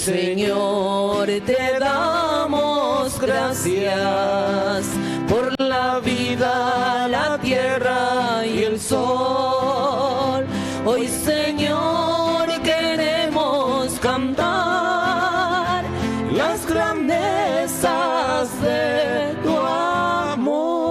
Señor, te damos gracias por la vida, la tierra y el sol. Hoy, Señor, queremos cantar las grandezas de tu amor.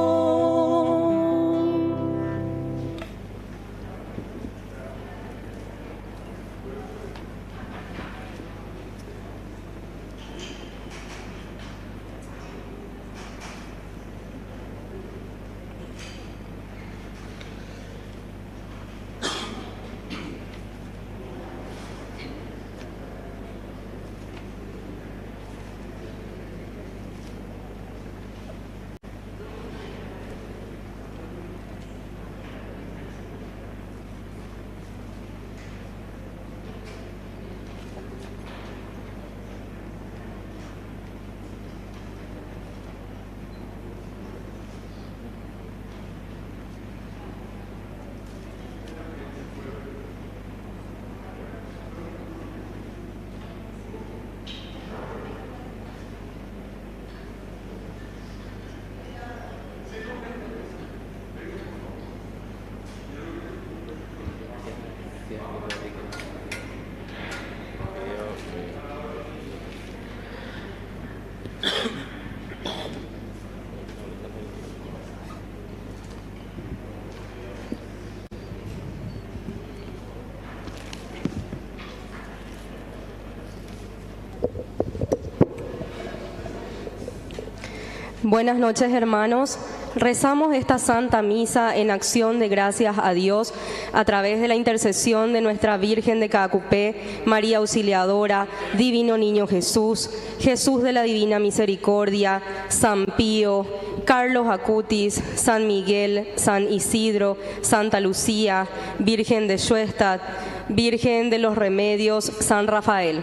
Buenas noches, hermanos. Rezamos esta Santa Misa en acción de gracias a Dios a través de la intercesión de nuestra Virgen de Caacupé, María Auxiliadora, Divino Niño Jesús, Jesús de la Divina Misericordia, San Pío, Carlos Acutis, San Miguel, San Isidro, Santa Lucía, Virgen de Schoenstatt, Virgen de los Remedios, San Rafael.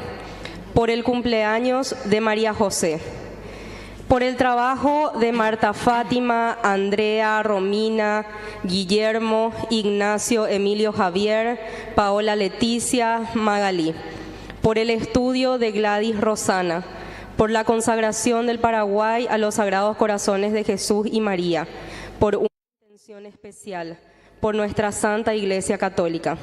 Por el cumpleaños de María José. Por el trabajo de Marta Fátima, Andrea, Romina, Guillermo, Ignacio, Emilio Javier, Paola Leticia, Magalí. Por el estudio de Gladys Rosana. Por la consagración del Paraguay a los Sagrados Corazones de Jesús y María. Por una intención especial. Por nuestra Santa Iglesia Católica.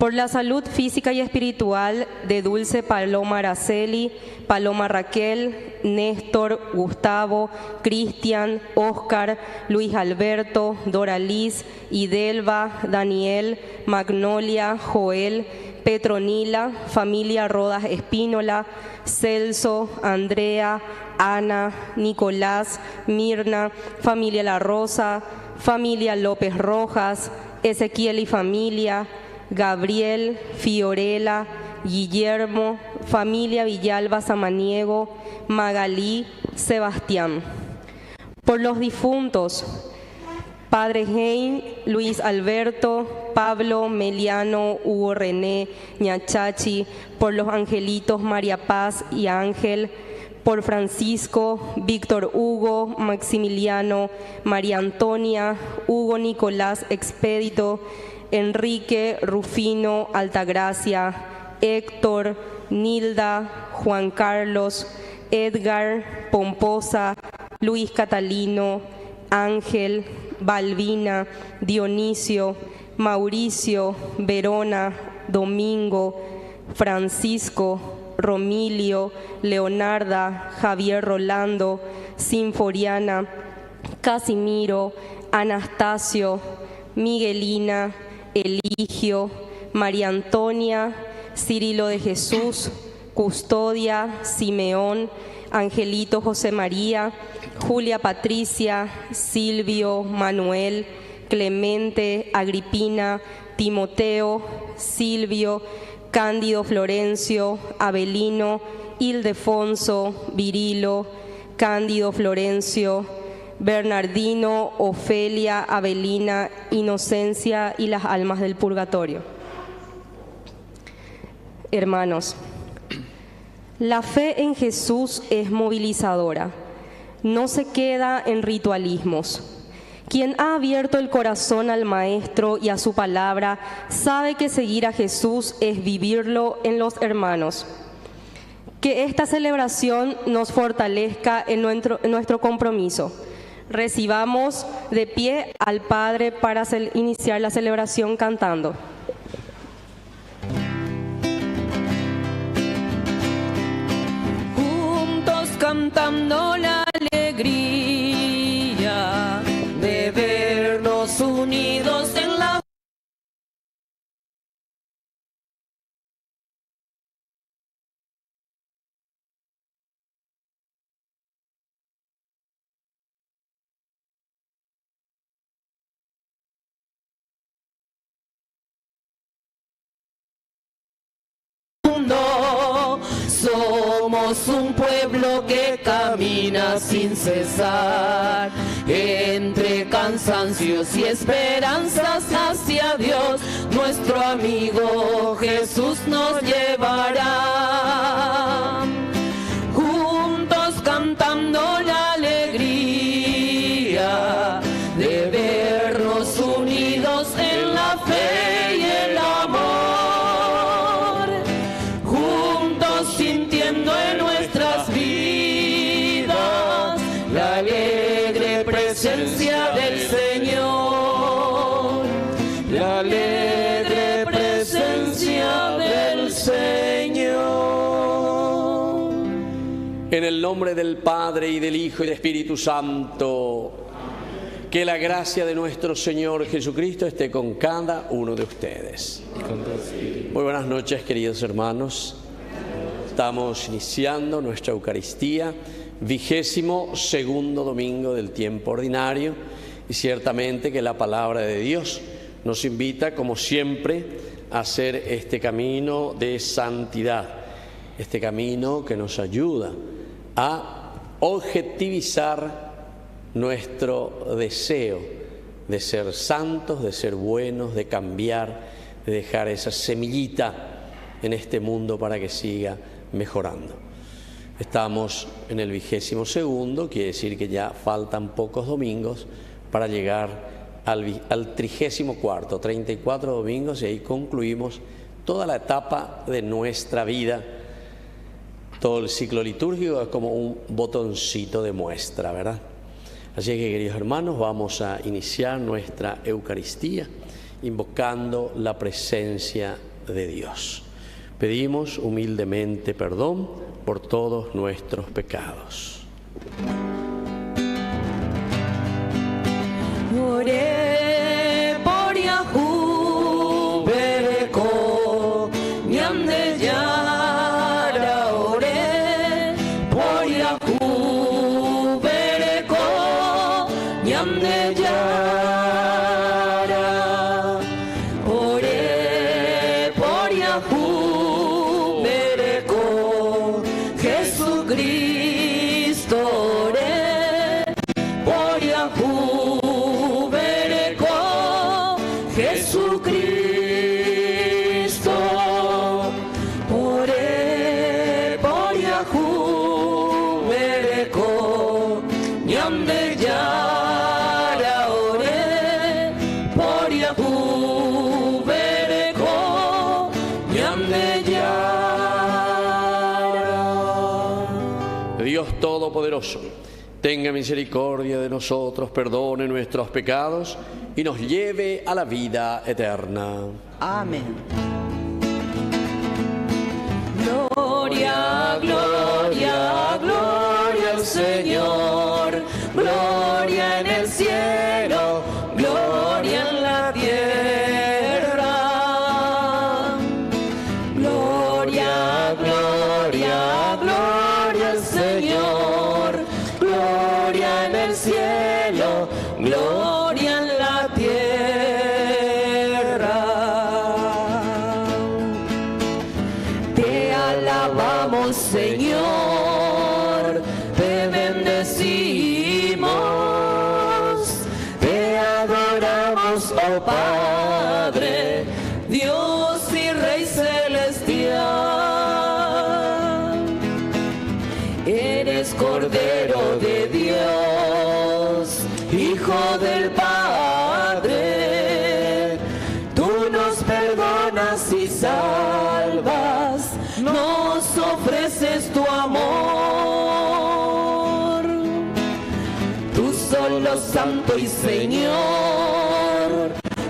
Por la salud física y espiritual de Dulce Paloma Araceli, Paloma Raquel, Néstor, Gustavo, Cristian, Óscar, Luis Alberto, Doraliz, Idelva, Daniel, Magnolia, Joel, Petronila, familia Rodas Espínola, Celso, Andrea, Ana, Nicolás, Mirna, familia La Rosa, familia López Rojas, Ezequiel y familia, Gabriel, Fiorella, Guillermo, familia Villalba Samaniego, Magalí, Sebastián. Por los difuntos, Padre Hein, Luis Alberto, Pablo, Meliano, Hugo René, Ñachachi, por los angelitos María Paz y Ángel, por Francisco, Víctor Hugo, Maximiliano, María Antonia, Hugo Nicolás Expedito, Enrique, Rufino, Altagracia, Héctor, Nilda, Juan Carlos, Edgar, Pomposa, Luis Catalino, Ángel, Balbina, Dionisio, Mauricio, Verona, Domingo, Francisco, Romilio, Leonarda, Javier Rolando, Sinforiana, Casimiro, Anastasio, Miguelina, Eligio, María Antonia, Cirilo de Jesús, Custodia, Simeón, Angelito José María, Julia Patricia, Silvio, Manuel, Clemente, Agripina, Timoteo, Silvio, Cándido Florencio, Abelino, Ildefonso, Virilo, Cándido Florencio, Bernardino, Ofelia, Abelina, Inocencia y las almas del purgatorio. Hermanos, la fe en Jesús es movilizadora, no se queda en ritualismos. Quien ha abierto el corazón al Maestro y a su palabra sabe que seguir a Jesús es vivirlo en los hermanos. Que esta celebración nos fortalezca en nuestro compromiso. Recibamos de pie al Padre para iniciar la celebración cantando. Juntos cantando la alegría de vernos unidos en la mundo. Somos un pueblo que camina sin cesar, entre cansancios y esperanzas hacia Dios. Nuestro amigo Jesús nos llevará. Juntos cantando la alegría de vernos unidos en la fe y el amor. Juntos sintiendo en nuestras vidas la alegre presencia del Señor. La alegre presencia del Señor. En el nombre del Padre, y del Hijo, y del Espíritu Santo, que la gracia de nuestro Señor Jesucristo esté con cada uno de ustedes. Muy buenas noches, queridos hermanos. Estamos iniciando nuestra Eucaristía, 22º domingo del tiempo ordinario, y ciertamente que la palabra de Dios nos invita, como siempre, a hacer este camino de santidad, este camino que nos ayuda a objetivizar nuestro deseo de ser santos, de ser buenos, de cambiar, de dejar esa semillita en este mundo para que siga mejorando. Estamos en el 22º, quiere decir que ya faltan pocos domingos para llegar al 34º, 34 domingos, y ahí concluimos toda la etapa de nuestra vida. Todo el ciclo litúrgico es como un botoncito de muestra, ¿verdad? Así que, queridos hermanos, vamos a iniciar nuestra Eucaristía invocando la presencia de Dios. Pedimos humildemente perdón por todos nuestros pecados. Oré por Yahu Bereko Ñande Yara. Oré por Yahu Bereko Ñande Yara. Oré por Yahu Bereko Jesucristo. Oré por Yahu Bereko Jesucristo. Oré por Yahu Bereko Ñande Yara. Oré por Yahu Bereko Ñande Yara. Dios Todopoderoso, tenga misericordia de nosotros, perdone nuestros pecados y nos lleve a la vida eterna. Amén. Gloria, gloria, gloria al Señor. Gloria en el cielo, gloria en la tierra. Gloria, gloria, gloria al Señor. Gloria en el cielo, gloria en la tierra. Te alabamos, Señor, te bendecimos, te adoramos, oh Padre, Dios y Rey celestial. Eres Cordero de Dios, Hijo del Padre. Tú nos perdonas y salvas, nos ofreces tu Santo y Señor,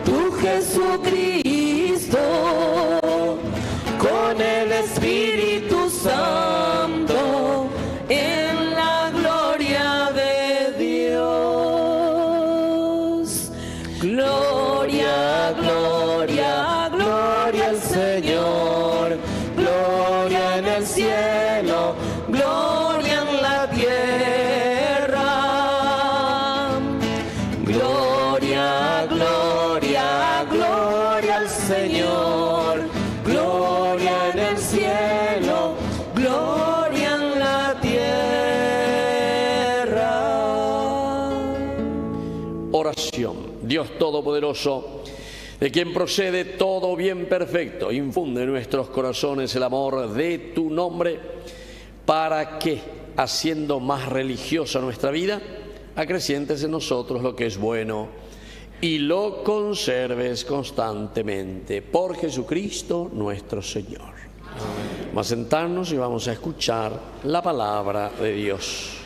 tu Jesucristo, con el Espíritu Santo, en la gloria de Dios. Gloria, gloria, gloria al Señor, gloria en el cielo, gloria en la tierra. Gloria, gloria, gloria al Señor, gloria en el cielo, gloria en la tierra. Oración. Dios Todopoderoso, de quien procede todo bien perfecto, infunde en nuestros corazones el amor de tu nombre, para que, haciendo más religiosa nuestra vida, acrecientes en nosotros lo que es bueno y lo conserves constantemente. Por Jesucristo nuestro Señor. Vamos a sentarnos y vamos a escuchar la palabra de Dios.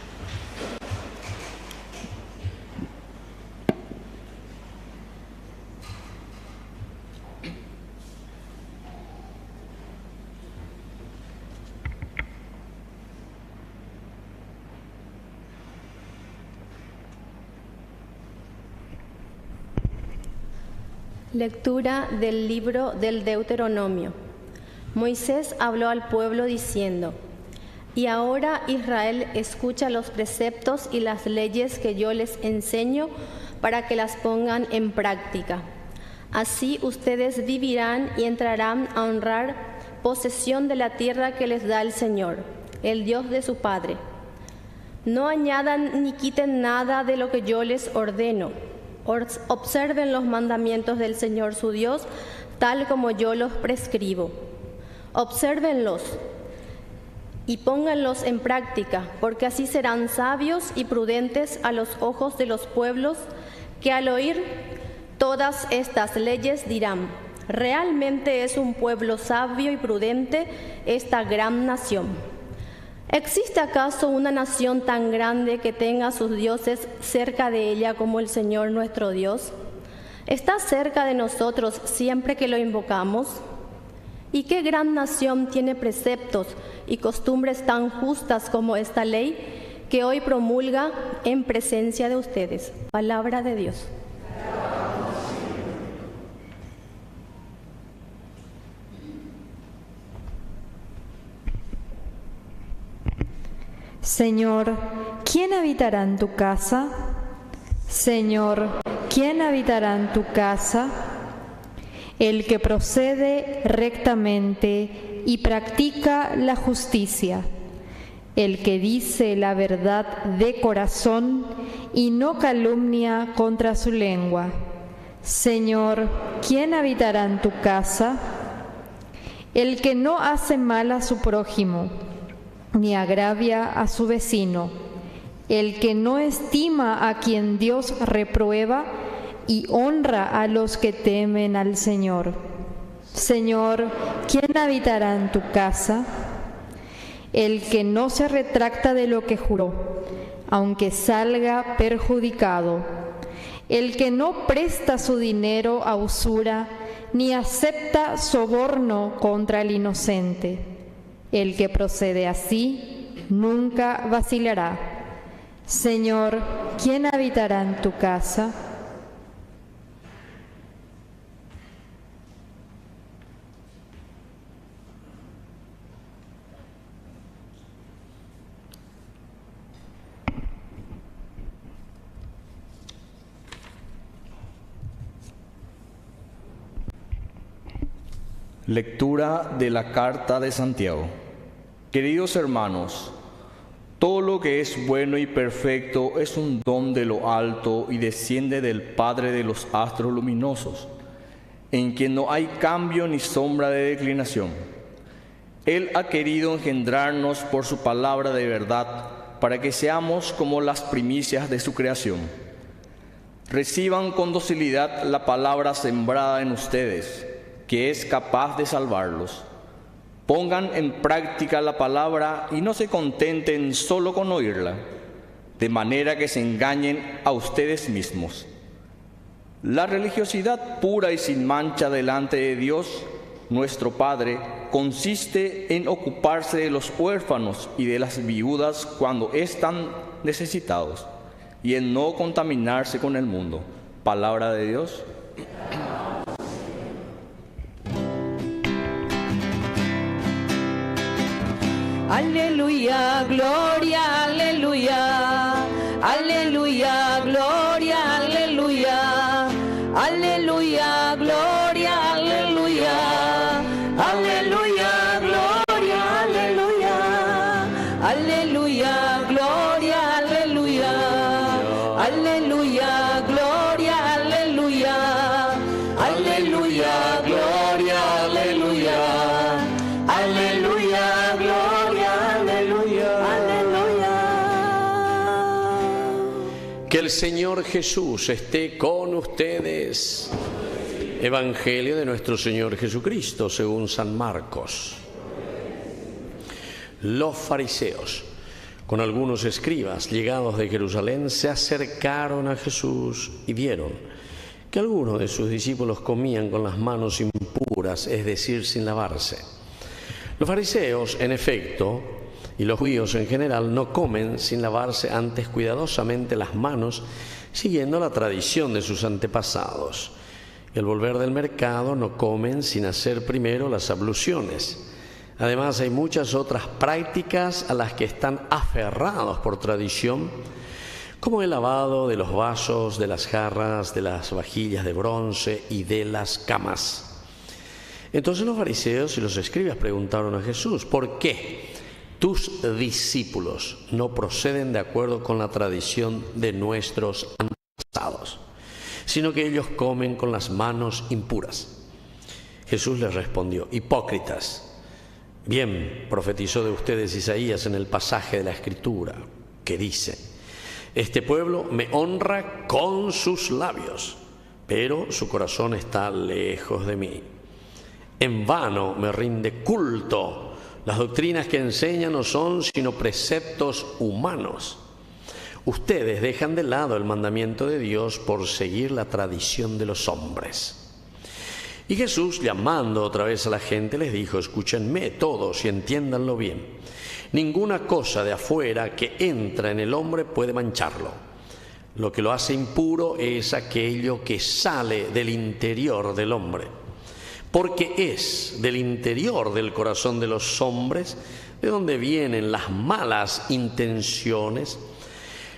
Lectura del libro del Deuteronomio. Moisés habló al pueblo diciendo: Y ahora, Israel, escucha los preceptos y las leyes que yo les enseño para que las pongan en práctica. Así ustedes vivirán y entrarán a honrar posesión de la tierra que les da el Señor, el Dios de su Padre. No añadan ni quiten nada de lo que yo les ordeno. Observen los mandamientos del Señor su Dios, tal como yo los prescribo. Obsérvenlos y pónganlos en práctica, porque así serán sabios y prudentes a los ojos de los pueblos, que al oír todas estas leyes dirán: realmente es un pueblo sabio y prudente esta gran nación. ¿Existe acaso una nación tan grande que tenga a sus dioses cerca de ella como el Señor nuestro Dios? ¿Está cerca de nosotros siempre que lo invocamos? ¿Y qué gran nación tiene preceptos y costumbres tan justas como esta ley que hoy promulga en presencia de ustedes? Palabra de Dios. Señor, ¿quién habitará en tu casa? Señor, ¿quién habitará en tu casa? El que procede rectamente y practica la justicia, el que dice la verdad de corazón y no calumnia contra su lengua. Señor, ¿quién habitará en tu casa? El que no hace mal a su prójimo, ni agravia a su vecino, el que no estima a quien Dios reprueba y honra a los que temen al Señor. Señor, ¿quién habitará en tu casa? El que no se retracta de lo que juró, aunque salga perjudicado, el que no presta su dinero a usura, ni acepta soborno contra el inocente. El que procede así nunca vacilará. Señor, ¿quién habitará en tu casa? Lectura de la Carta de Santiago. Queridos hermanos, todo lo que es bueno y perfecto es un don de lo alto y desciende del Padre de los astros luminosos, en quien no hay cambio ni sombra de declinación. Él ha querido engendrarnos por su palabra de verdad, para que seamos como las primicias de su creación. Reciban con docilidad la palabra sembrada en ustedes, que es capaz de salvarlos. Pongan en práctica la palabra y no se contenten solo con oírla. de manera que se engañen a ustedes mismos. La religiosidad pura y sin mancha delante de Dios, nuestro Padre, consiste en ocuparse de los huérfanos y de las viudas cuando están necesitados, y en no contaminarse con el mundo. Palabra de Dios. Aleluya, gloria, aleluya, aleluya, gloria, aleluya, aleluya, gloria, aleluya, aleluya, gloria, aleluya, aleluya, gloria, aleluya, aleluya, gloria, aleluya, aleluya, gloria, aleluya, aleluya, gloria, aleluya, aleluya. Que el Señor Jesús esté con ustedes. Evangelio de nuestro Señor Jesucristo según San Marcos. Los fariseos, con algunos escribas llegados de Jerusalén, se acercaron a Jesús y vieron que algunos de sus discípulos comían con las manos impuras, es decir, sin lavarse. Los fariseos, en efecto, y los judíos en general, no comen sin lavarse antes cuidadosamente las manos, siguiendo la tradición de sus antepasados. Y al volver del mercado no comen sin hacer primero las abluciones. Además, hay muchas otras prácticas a las que están aferrados por tradición, como el lavado de los vasos, de las jarras, de las vajillas de bronce y de las camas. Entonces los fariseos y los escribas preguntaron a Jesús: ¿por qué tus discípulos no proceden de acuerdo con la tradición de nuestros antepasados, sino que ellos comen con las manos impuras? Jesús les respondió: hipócritas, bien profetizó de ustedes Isaías en el pasaje de la Escritura que dice: este pueblo me honra con sus labios, pero su corazón está lejos de mí. En vano me rinde culto. Las doctrinas que enseñan no son sino preceptos humanos. Ustedes dejan de lado el mandamiento de Dios por seguir la tradición de los hombres. Y Jesús, llamando otra vez a la gente, les dijo: escúchenme todos y entiéndanlo bien. Ninguna cosa de afuera que entra en el hombre puede mancharlo. Lo que lo hace impuro es aquello que sale del interior del hombre. Porque es del interior del corazón de los hombres de donde vienen las malas intenciones,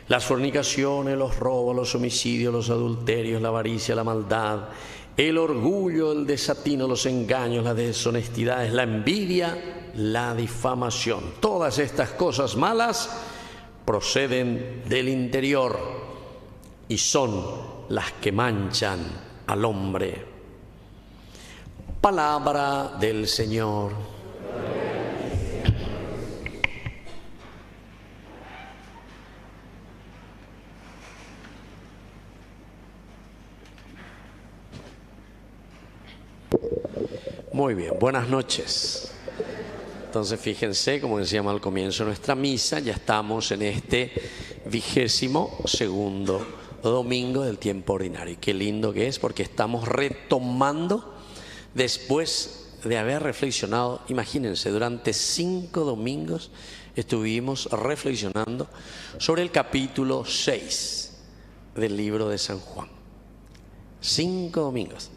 las fornicaciones, los robos, los homicidios, los adulterios, la avaricia, la maldad, el orgullo, el desatino, los engaños, las deshonestidades, la envidia, la difamación. Todas estas cosas malas proceden del interior y son las que manchan al hombre. Palabra del Señor. Muy bien, buenas noches. Entonces fíjense, como decíamos al comienzo de nuestra misa, ya estamos en este 22º domingo del tiempo ordinario. Y qué lindo que es, porque estamos retomando después de haber reflexionado. Imagínense, durante 5 domingos estuvimos reflexionando sobre el capítulo 6 del libro de San Juan. 5 domingos.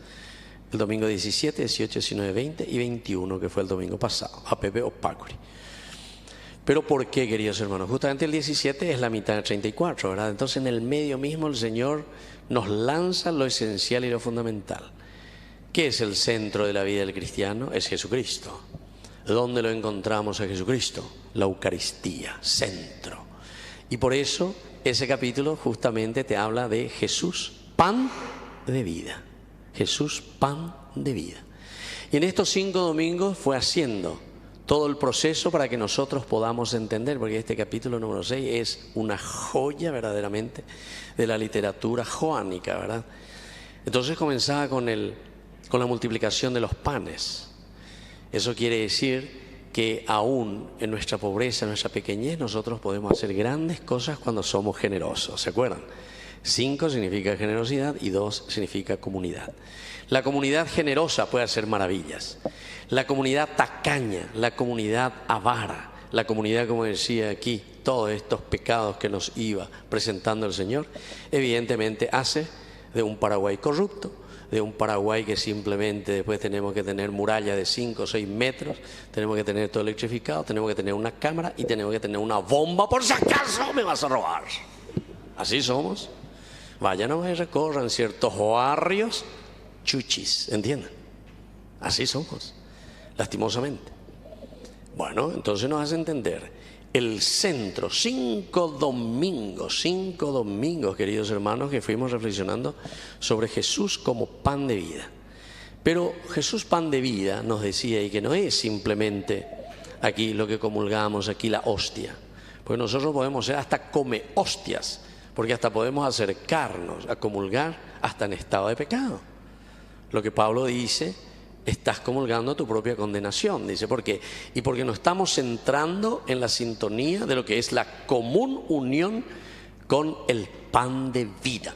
El domingo 17, 18, 19, 20 y 21, que fue el domingo pasado, a Pepe Opacuri. Pero ¿por qué, queridos hermanos? Justamente el 17 es la mitad del 34, ¿verdad? Entonces en el medio mismo el Señor nos lanza lo esencial y lo fundamental. ¿Qué es el centro de la vida del cristiano? Es Jesucristo. ¿Dónde lo encontramos a Jesucristo? La Eucaristía, centro. Y por eso ese capítulo justamente te habla de Jesús, pan de vida. Jesús, pan de vida. Y en estos 5 domingos fue haciendo todo el proceso para que nosotros podamos entender, porque este capítulo número 6 es una joya verdaderamente de la literatura joánica, ¿verdad? Entonces comenzaba con la multiplicación de los panes. Eso quiere decir que aún en nuestra pobreza, en nuestra pequeñez, nosotros podemos hacer grandes cosas cuando somos generosos. ¿Se acuerdan? 5 significa generosidad y 2 significa comunidad. La comunidad generosa puede hacer maravillas. La comunidad tacaña, la comunidad avara, la comunidad, como decía aquí, todos estos pecados que nos iba presentando el Señor, evidentemente hace de un Paraguay corrupto, de un Paraguay que simplemente después tenemos que tener muralla de 5 o 6 metros, tenemos que tener todo electrificado, tenemos que tener una cámara y tenemos que tener una bomba por si acaso me vas a robar. Así somos. Vayan y recorran ciertos barrios chuchis, ¿entienden? Así somos, lastimosamente. Bueno, entonces nos hace entender el centro, 5 domingos, queridos hermanos, que fuimos reflexionando sobre Jesús como pan de vida. Pero Jesús pan de vida nos decía, y que no es simplemente aquí lo que comulgamos, aquí la hostia, pues nosotros podemos ser hasta come hostias, porque hasta podemos acercarnos a comulgar hasta en estado de pecado. Lo que Pablo dice, estás comulgando tu propia condenación, dice, ¿por qué? Y porque nos estamos centrando en la sintonía de lo que es la común unión con el pan de vida.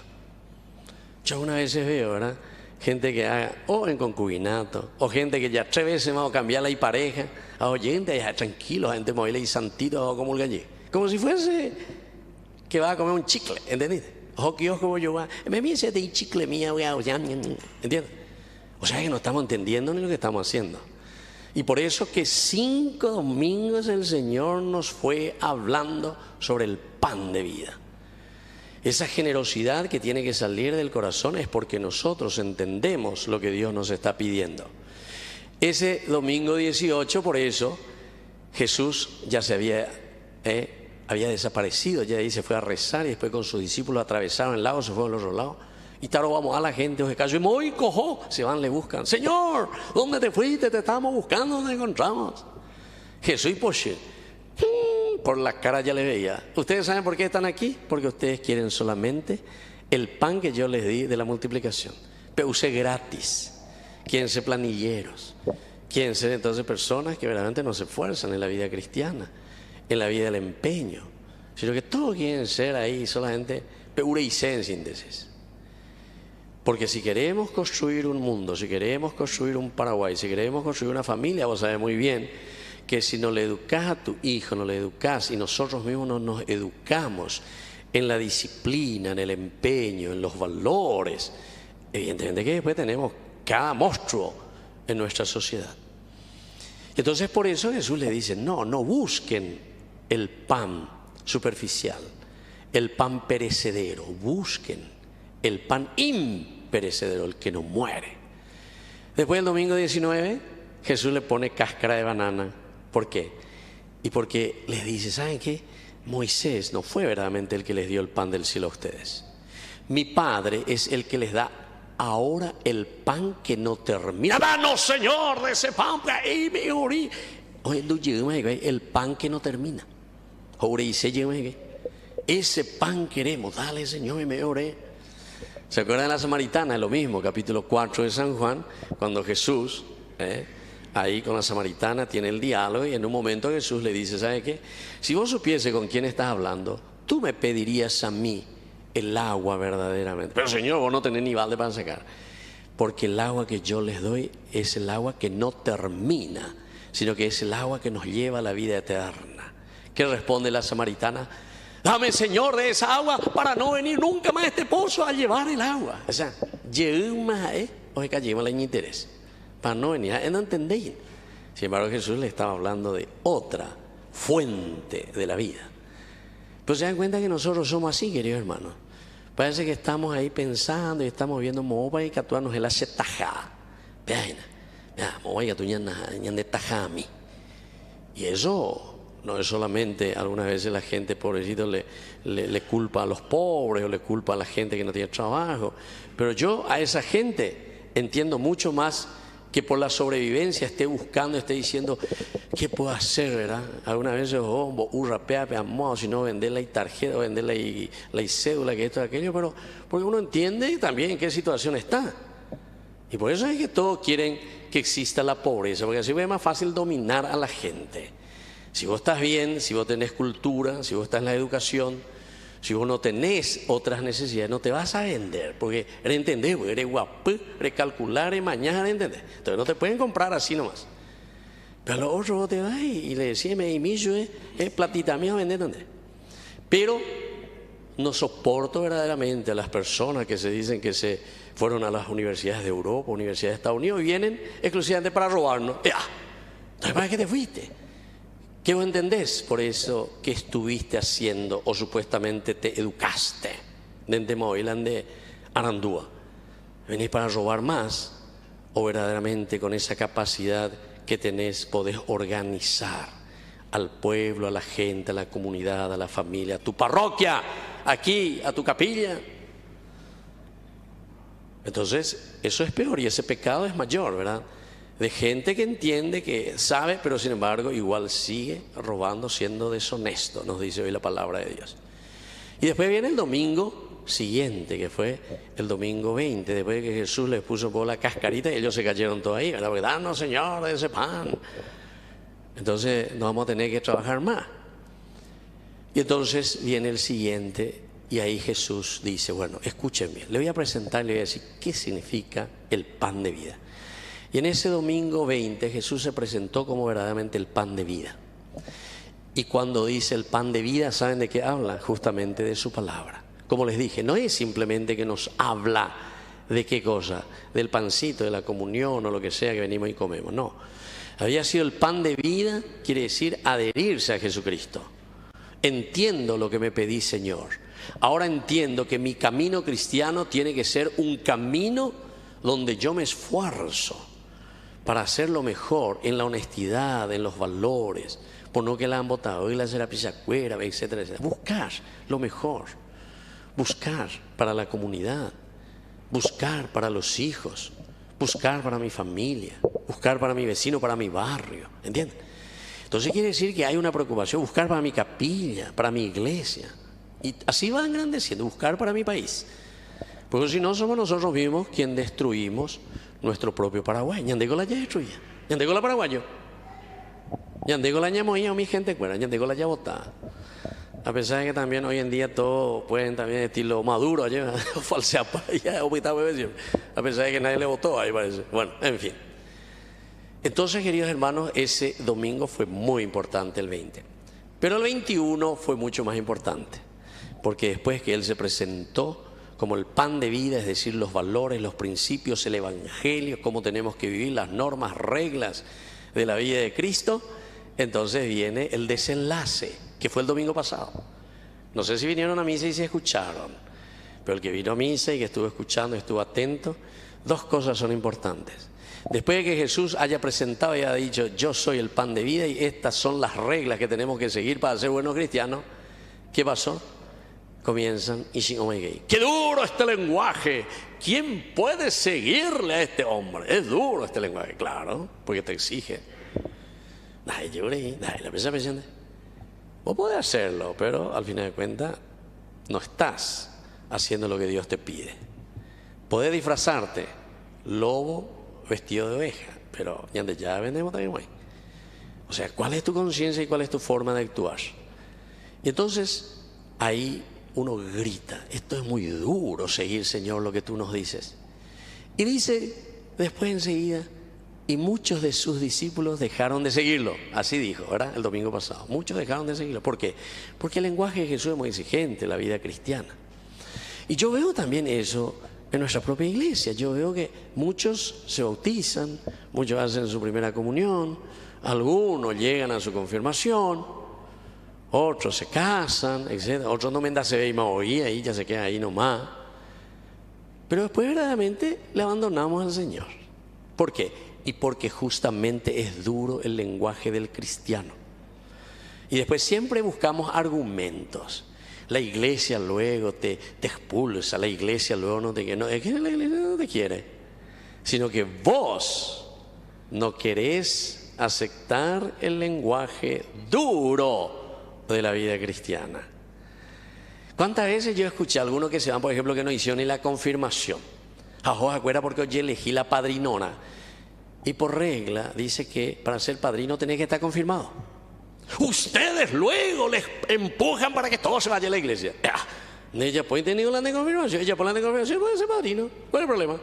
Yo una vez veo, ¿verdad?, gente que haga, o en concubinato, o gente que ya 3 veces va a cambiar la pareja, a oyente, ya tranquilo, gente móvil y santito, o comulga allí, como si fuese que va a comer un chicle, ¿entendés? Ojo que yo como yo va, me dice de chicle mía, ¿entiendes? O sea que no estamos entendiendo ni lo que estamos haciendo. Y por eso que 5 domingos el Señor nos fue hablando sobre el pan de vida. Esa generosidad que tiene que salir del corazón es porque nosotros entendemos lo que Dios nos está pidiendo. Ese domingo 18, por eso, Jesús ya se había desaparecido, ya ahí se fue a rezar y después con sus discípulos atravesaron el lago, se fueron al otro lado. Y tal vamos a la gente, o se cayó y muy cojo, se van, le buscan. Señor, ¿dónde te fuiste? Te estamos buscando, ¿dónde encontramos? Jesús y Poche, por la cara ya le veía. ¿Ustedes saben por qué están aquí? Porque ustedes quieren solamente el pan que yo les di de la multiplicación. Pero usé gratis. Quieren ser planilleros. Quieren ser entonces personas que verdaderamente no se esfuerzan en la vida cristiana, en la vida del empeño, sino que todos quieren ser ahí solamente peure y sen síntesis. Porque si queremos construir un mundo, si queremos construir un Paraguay, si queremos construir una familia, vos sabés muy bien que si no le educás a tu hijo, no le educás y nosotros mismos no nos educamos en la disciplina, en el empeño, en los valores, evidentemente que después tenemos cada monstruo en nuestra sociedad. Entonces por eso Jesús le dice, no busquen el pan superficial, el pan perecedero, busquen el pan imperecedero, el que no muere. Después del domingo 19, Jesús le pone cáscara de banana. ¿Por qué? Y porque les dice, ¿saben qué? Moisés no fue verdaderamente el que les dio el pan del cielo a ustedes. Mi Padre es el que les da ahora el pan que no termina. Danos, Señor, de ese pan. El pan que no termina. Ese pan queremos. Dale, Señor, y me oré. ¿Se acuerdan de la samaritana? Es lo mismo, capítulo 4 de San Juan, cuando Jesús, ahí con la samaritana, tiene el diálogo y en un momento Jesús le dice, ¿sabe qué? Si vos supiese con quién estás hablando, tú me pedirías a mí el agua verdaderamente. Pero Señor, vos no tenés ni balde para sacar. Porque el agua que yo les doy es el agua que no termina, sino que es el agua que nos lleva a la vida eterna. ¿Qué responde la samaritana? Dame, Señor, de esa agua para no venir nunca más a este pozo a llevar el agua. O sea, interés para no venir, no entendéis. Sin embargo, Jesús le estaba hablando de otra fuente de la vida. Pero se dan cuenta que nosotros somos así, queridos hermanos. Parece que estamos ahí pensando y estamos viendo moba y catuarnos el hace tajá. Vean, moba y catuñan de tajami. Y eso no es solamente, algunas veces la gente, pobrecito, le culpa a los pobres o le culpa a la gente que no tiene trabajo. Pero yo a esa gente entiendo mucho más que por la sobrevivencia esté buscando, esté diciendo, ¿qué puedo hacer, verdad? Algunas veces, si no vender la tarjeta, vender la cédula, que esto, aquello, pero porque uno entiende también en qué situación está. Y por eso es que todos quieren que exista la pobreza, porque así es más fácil dominar a la gente. Si vos estás bien, si vos tenés cultura, si vos estás en la educación, si vos no tenés otras necesidades, no te vas a vender, porque eres entender, eres guapo, eres calcular, eres mañana, ¿entendés? Entonces no te pueden comprar así nomás. Pero a lo otro vos te vas y le decís, me millo, platita mía, vender, ¿entendés? Pero no soporto verdaderamente a las personas que se dicen que se fueron a las universidades de Europa, universidades de Estados Unidos, y vienen exclusivamente para robarnos. Entonces, ¿para qué te fuiste? ¿Qué vos entendés por eso que estuviste haciendo o supuestamente te educaste desde Movilán de Arandúa? ¿Venís para robar más o verdaderamente con esa capacidad que tenés podés organizar al pueblo, a la gente, a la comunidad, a la familia, a tu parroquia, aquí, a tu capilla? Entonces, eso es peor y ese pecado es mayor, ¿verdad? De gente que entiende, que sabe, pero sin embargo igual sigue robando, siendo deshonesto, nos dice hoy la palabra de Dios. Y después viene el domingo siguiente, que fue el domingo 20, después de que Jesús les puso por la cascarita y ellos se cayeron todos ahí, ¿verdad? Porque danos, Señor, de ese pan. Entonces no vamos a tener que trabajar más. Y entonces viene el siguiente y ahí Jesús dice, bueno, escuchen bien, le voy a presentar, le voy a decir qué significa el pan de vida. Y en ese domingo 20 Jesús se presentó como verdaderamente el pan de vida. Y cuando dice el pan de vida, ¿saben de qué habla? Justamente de su palabra. Como les dije, no es simplemente que nos habla de qué cosa, del pancito, de la comunión o lo que sea que venimos y comemos. No, había sido el pan de vida, quiere decir adherirse a Jesucristo. Entiendo lo que me pedí, Señor. Ahora entiendo que mi camino cristiano tiene que ser un camino donde yo me esfuerzo para hacer lo mejor en la honestidad, en los valores, por no que la han votado y la será pisacuera, etcétera, etcétera. Buscar lo mejor, buscar para la comunidad, buscar para los hijos, buscar para mi familia, buscar para mi vecino, para mi barrio, ¿entienden? Entonces quiere decir que hay una preocupación, buscar para mi capilla, para mi iglesia, y así va engrandeciendo, buscar para mi país. Porque si no, somos nosotros mismos quienes destruimos nuestro propio Paraguay. Ñandego la ya destruía, Ñandego la paraguayo, Ñandego la ñamoía o mi gente cuera, Ñandego la ya botada. A pesar de que también hoy en día todos pueden también estilo Maduro, allá, falsear para allá, a pesar de que nadie le votó ahí parece. Bueno, en fin. Entonces, queridos hermanos, ese domingo fue muy importante, el 20. Pero el 21 fue mucho más importante, porque después que Él se presentó como el pan de vida, es decir, los valores, los principios, el evangelio, cómo tenemos que vivir, las normas, reglas de la vida de Cristo, entonces viene el desenlace, que fue el domingo pasado. No sé si vinieron a misa y se escucharon, pero el que vino a misa y que estuvo escuchando, estuvo atento, dos cosas son importantes. Después de que Jesús haya presentado y haya dicho, yo soy el pan de vida y estas son las reglas que tenemos que seguir para ser buenos cristianos, ¿qué pasó? Comienzan y sin gay. ¡Qué duro este lenguaje! ¿Quién puede seguirle a este hombre? Es duro este lenguaje, claro, porque te exige. Dale, lloré, dale, la presa presente. Vos podés hacerlo, pero al final de cuentas no estás haciendo lo que Dios te pide. Podés disfrazarte, lobo vestido de oveja, pero ya vendemos también hoy. O sea, ¿cuál es tu conciencia y cuál es tu forma de actuar? Y entonces ahí uno grita, esto es muy duro seguir, Señor, lo que tú nos dices. Y dice después enseguida, y muchos de sus discípulos dejaron de seguirlo. Así dijo, ¿verdad? El domingo pasado. Muchos dejaron de seguirlo. ¿Por qué? Porque el lenguaje de Jesús es muy exigente, la vida cristiana. Y yo veo también eso en nuestra propia iglesia. Yo veo que muchos se bautizan, muchos hacen su primera comunión, algunos llegan a su confirmación, otros se casan, etc. Otros no mendan se ve y más oía y ya se queda ahí nomás. Pero después verdaderamente le abandonamos al Señor. ¿Por qué? Y porque justamente es duro el lenguaje del cristiano. Y después siempre buscamos argumentos. La iglesia luego te expulsa, la iglesia luego no te quiere. No, es que la iglesia no te quiere, sino que vos no querés aceptar el lenguaje duro de la vida cristiana. ¿Cuántas veces yo escuché a algunos que se van, por ejemplo, que no hicieron ni la confirmación? Acuerda porque hoy elegí la padrinona. Y por regla dice que para ser padrino tenés que estar confirmado. Ustedes luego les empujan para que todo se vaya a la iglesia. Ella puede tener la de confirmación, ella por la de confirmación puede ser padrino. ¿Cuál es el problema?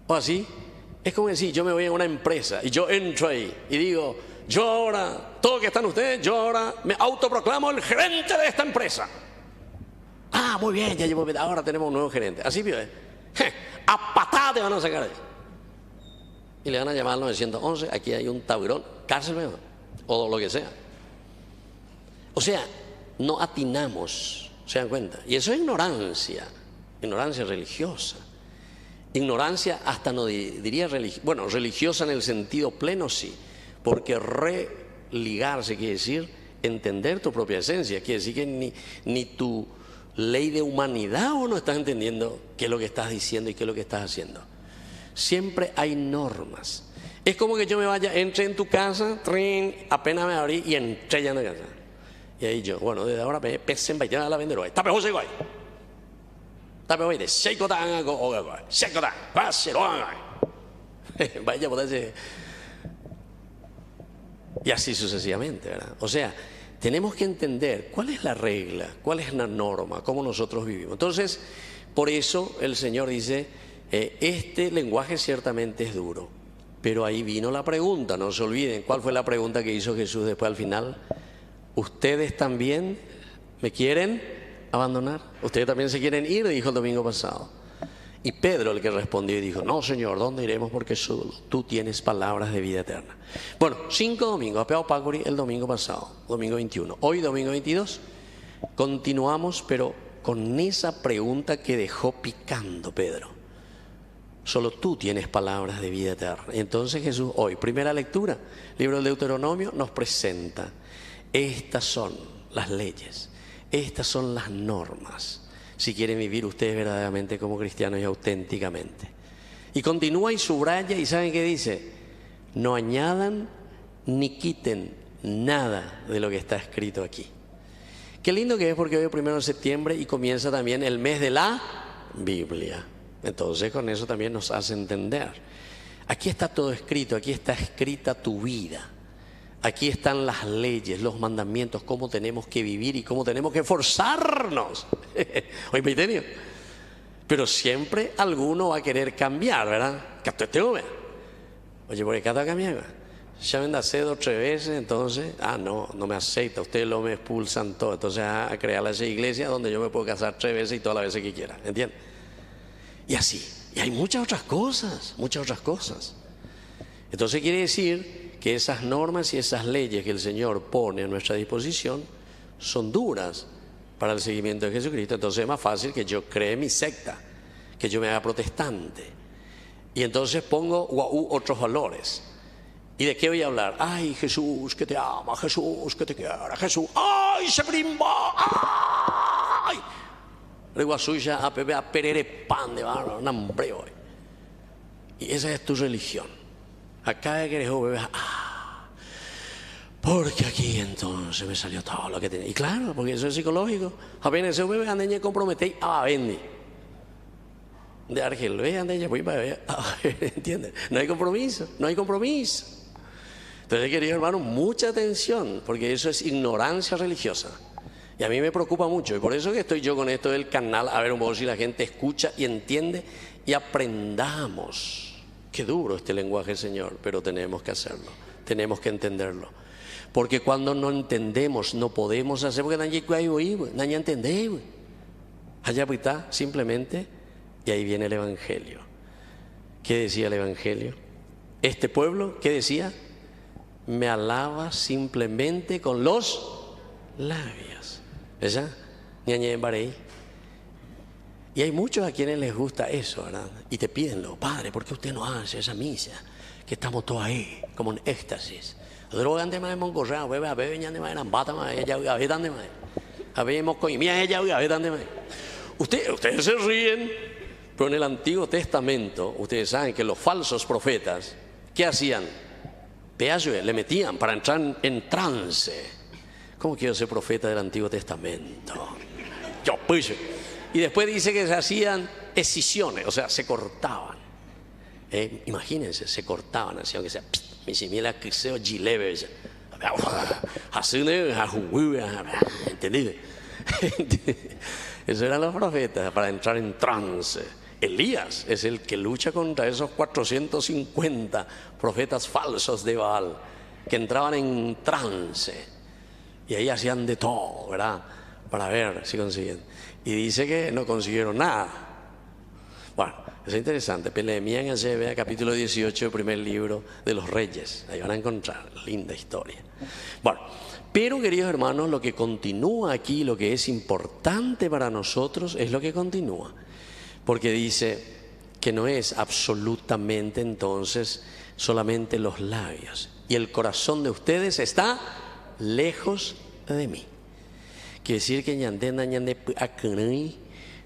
O así, es como decir, yo me voy a una empresa y yo entro ahí y digo, yo ahora, todos que están ustedes, yo ahora me autoproclamo el gerente de esta empresa. Ah, muy bien, ya llevo, ahora tenemos un nuevo gerente. Así, a patada te van a sacar ahí. Y le van a llamar al 911, aquí hay un taburón, cárcel o lo que sea. O sea, no atinamos, ¿se dan cuenta? Y eso es ignorancia religiosa. Ignorancia hasta no diría religiosa en el sentido pleno, sí, porque religarse quiere decir entender tu propia esencia, quiere decir que ni tu ley de humanidad o no estás entendiendo qué es lo que estás diciendo y qué es lo que estás haciendo. Siempre hay normas. Es como que yo me vaya, entre en tu casa, apenas me abrí y entré ya en la casa. Y ahí yo, bueno, desde ahora pesen vayan a la vendedora. Está peor igual. Está peor de seco tan seco tan, vaya poderse. Y así sucesivamente, ¿verdad? O sea, tenemos que entender cuál es la regla, cuál es la norma, cómo nosotros vivimos. Entonces, por eso el Señor dice, este lenguaje ciertamente es duro. Pero ahí vino la pregunta, no se olviden. ¿Cuál fue la pregunta que hizo Jesús después al final? ¿Ustedes también me quieren abandonar? ¿Ustedes también se quieren ir? Dijo el domingo pasado. Y Pedro el que respondió y dijo, no Señor, ¿dónde iremos? Porque solo tú tienes palabras de vida eterna. Bueno, 5 domingos, apeado Pacuri el domingo pasado, domingo 21. Hoy, domingo 22, continuamos, pero con esa pregunta que dejó picando Pedro. Solo tú tienes palabras de vida eterna. Entonces Jesús hoy, primera lectura, libro del Deuteronomio, nos presenta. Estas son las leyes, estas son las normas, si quieren vivir ustedes verdaderamente como cristianos y auténticamente. Y continúa y subraya y ¿saben qué dice? No añadan ni quiten nada de lo que está escrito aquí. Qué lindo que es porque hoy es 1 de septiembre y comienza también el mes de la Biblia. Entonces con eso también nos hace entender. Aquí está todo escrito, aquí está escrita tu vida. Aquí están las leyes, los mandamientos, cómo tenemos que vivir y cómo tenemos que esforzarnos. Hoy me entendió. Pero siempre alguno va a querer cambiar, ¿verdad? Oye, ¿por qué cada cambiar? Ya me hace 2 o 3 veces, entonces, no me acepta, ustedes lo me expulsan todo. Entonces a crear esa iglesia donde yo me puedo casar 3 veces y todas las veces que quiera, ¿entiendes? Y así, y hay muchas otras cosas. Entonces quiere decir que esas normas y esas leyes que el Señor pone a nuestra disposición son duras para el seguimiento de Jesucristo. Entonces es más fácil que yo cree mi secta, que yo me haga protestante. Y entonces pongo otros valores. ¿Y de qué voy a hablar? Ay, Jesús que te ama, Jesús que te quiere, Jesús, ay, se brimba, ay. Luego a suya a pepe a perere pan de barro, un hambre hoy. Y esa es tu religión. Acá que eres bebé, porque aquí entonces me salió todo lo que tenía. Y claro, porque eso es psicológico. Apenas ese bebé ande comprometí a vender. De Argel, ve ande voy para ver, ¿entiendes? No hay compromiso. Entonces, querido hermano, mucha atención, porque eso es ignorancia religiosa. Y a mí me preocupa mucho, y por eso que estoy yo con esto del canal, a ver un poco si la gente escucha y entiende y aprendamos. Qué duro este lenguaje, Señor, pero tenemos que hacerlo, tenemos que entenderlo. Porque cuando no entendemos, no podemos hacer, porque nadie entiende, allá está, simplemente, y ahí viene el Evangelio. ¿Qué decía el Evangelio? Este pueblo, ¿qué decía? Me alaba simplemente con los labios. ¿Esa? Y hay muchos a quienes les gusta eso, ¿verdad? Y te piden, Padre, ¿por qué usted no hace esa misa? Que estamos todos ahí, como en éxtasis. Ustedes se ríen, pero en el Antiguo Testamento, ustedes saben que los falsos profetas, ¿qué hacían? Le metían para entrar en trance. ¿Cómo quiero ser profeta del Antiguo Testamento? Yo, pues. Y después dice que se hacían escisiones, o sea, se cortaban. Imagínense, se cortaban así, aunque sea, mi simila criseo gilebe, ¿entendés? Esos eran los profetas para entrar en trance. Elías es el que lucha contra esos 450 profetas falsos de Baal que entraban en trance y ahí hacían de todo, ¿verdad? Para ver si consiguen. Y dice que no consiguieron nada. Bueno, es interesante. Peleemía en Azebea, capítulo 18, primer libro de los Reyes. Ahí van a encontrar, linda historia. Bueno, pero queridos hermanos, lo que continúa aquí, lo que es importante para nosotros es lo que continúa. Porque dice que no es absolutamente entonces solamente los labios. Y el corazón de ustedes está lejos de mí. Quiere decir que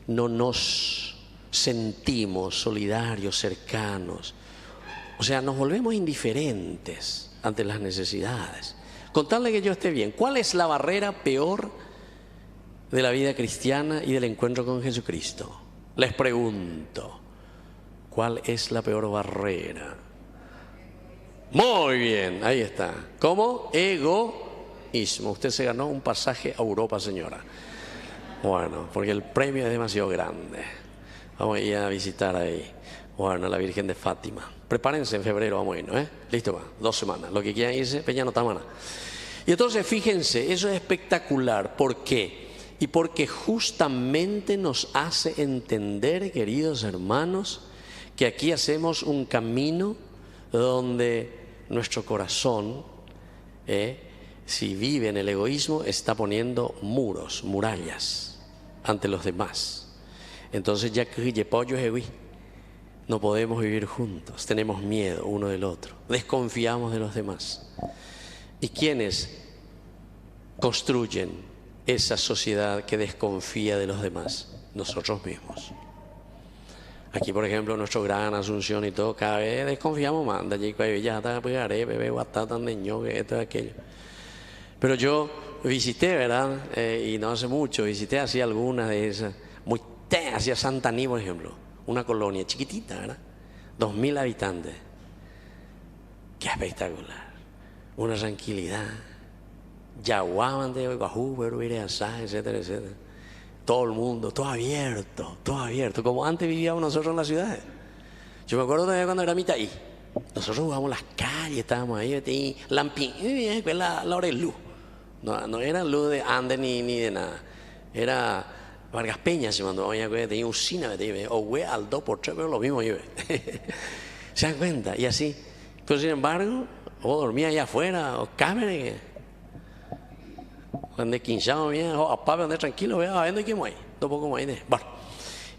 no nos sentimos solidarios, cercanos. O sea, nos volvemos indiferentes ante las necesidades. Contarle que yo esté bien. ¿Cuál es la barrera peor de la vida cristiana y del encuentro con Jesucristo? Les pregunto, ¿cuál es la peor barrera? Muy bien, ahí está. ¿Cómo? Egoísmo. Usted se ganó un pasaje a Europa, señora. Bueno, porque el premio es demasiado grande. Vamos a ir a visitar ahí, bueno, a la Virgen de Fátima. Prepárense, en febrero vamos a ir, ¿no? Listo, va, 2 semanas. Lo que quieran irse, Peña no está mala. Y entonces, fíjense, eso es espectacular. ¿Por qué? Y porque justamente nos hace entender, queridos hermanos, que aquí hacemos un camino donde nuestro corazón, si vive en el egoísmo, está poniendo muros, murallas ante los demás. Entonces ya que no podemos vivir juntos, tenemos miedo uno del otro, desconfiamos de los demás. ¿Y quiénes construyen esa sociedad que desconfía de los demás? Nosotros mismos. Aquí, por ejemplo, nuestro gran Asunción y todo, cada vez desconfiamos más. Pero yo visité, ¿verdad? Y no hace mucho, visité así algunas de esas. Hacia Santaní, por ejemplo, una colonia chiquitita, ¿verdad? 2.000 habitantes. Qué espectacular. Una tranquilidad. Yaguaban de Guajú, etcétera, etcétera. Todo el mundo, todo abierto, como antes vivíamos nosotros en las ciudades. Yo me acuerdo todavía cuando era Mitaí. Nosotros jugábamos las calles, estábamos ahí, lampín, la hora de luz. No era luz de Andes ni de nada. Era Vargas Peña, se mandó, tenía usina, o güey, al 2x3, pero lo mismo yo. ¿Se dan cuenta? Y así. Pero sin embargo, o dormía allá afuera, o cámara. Cuando quinchamos bien, a papi, ande tranquilo, vea, viendo que hay, tampoco hay. Bueno,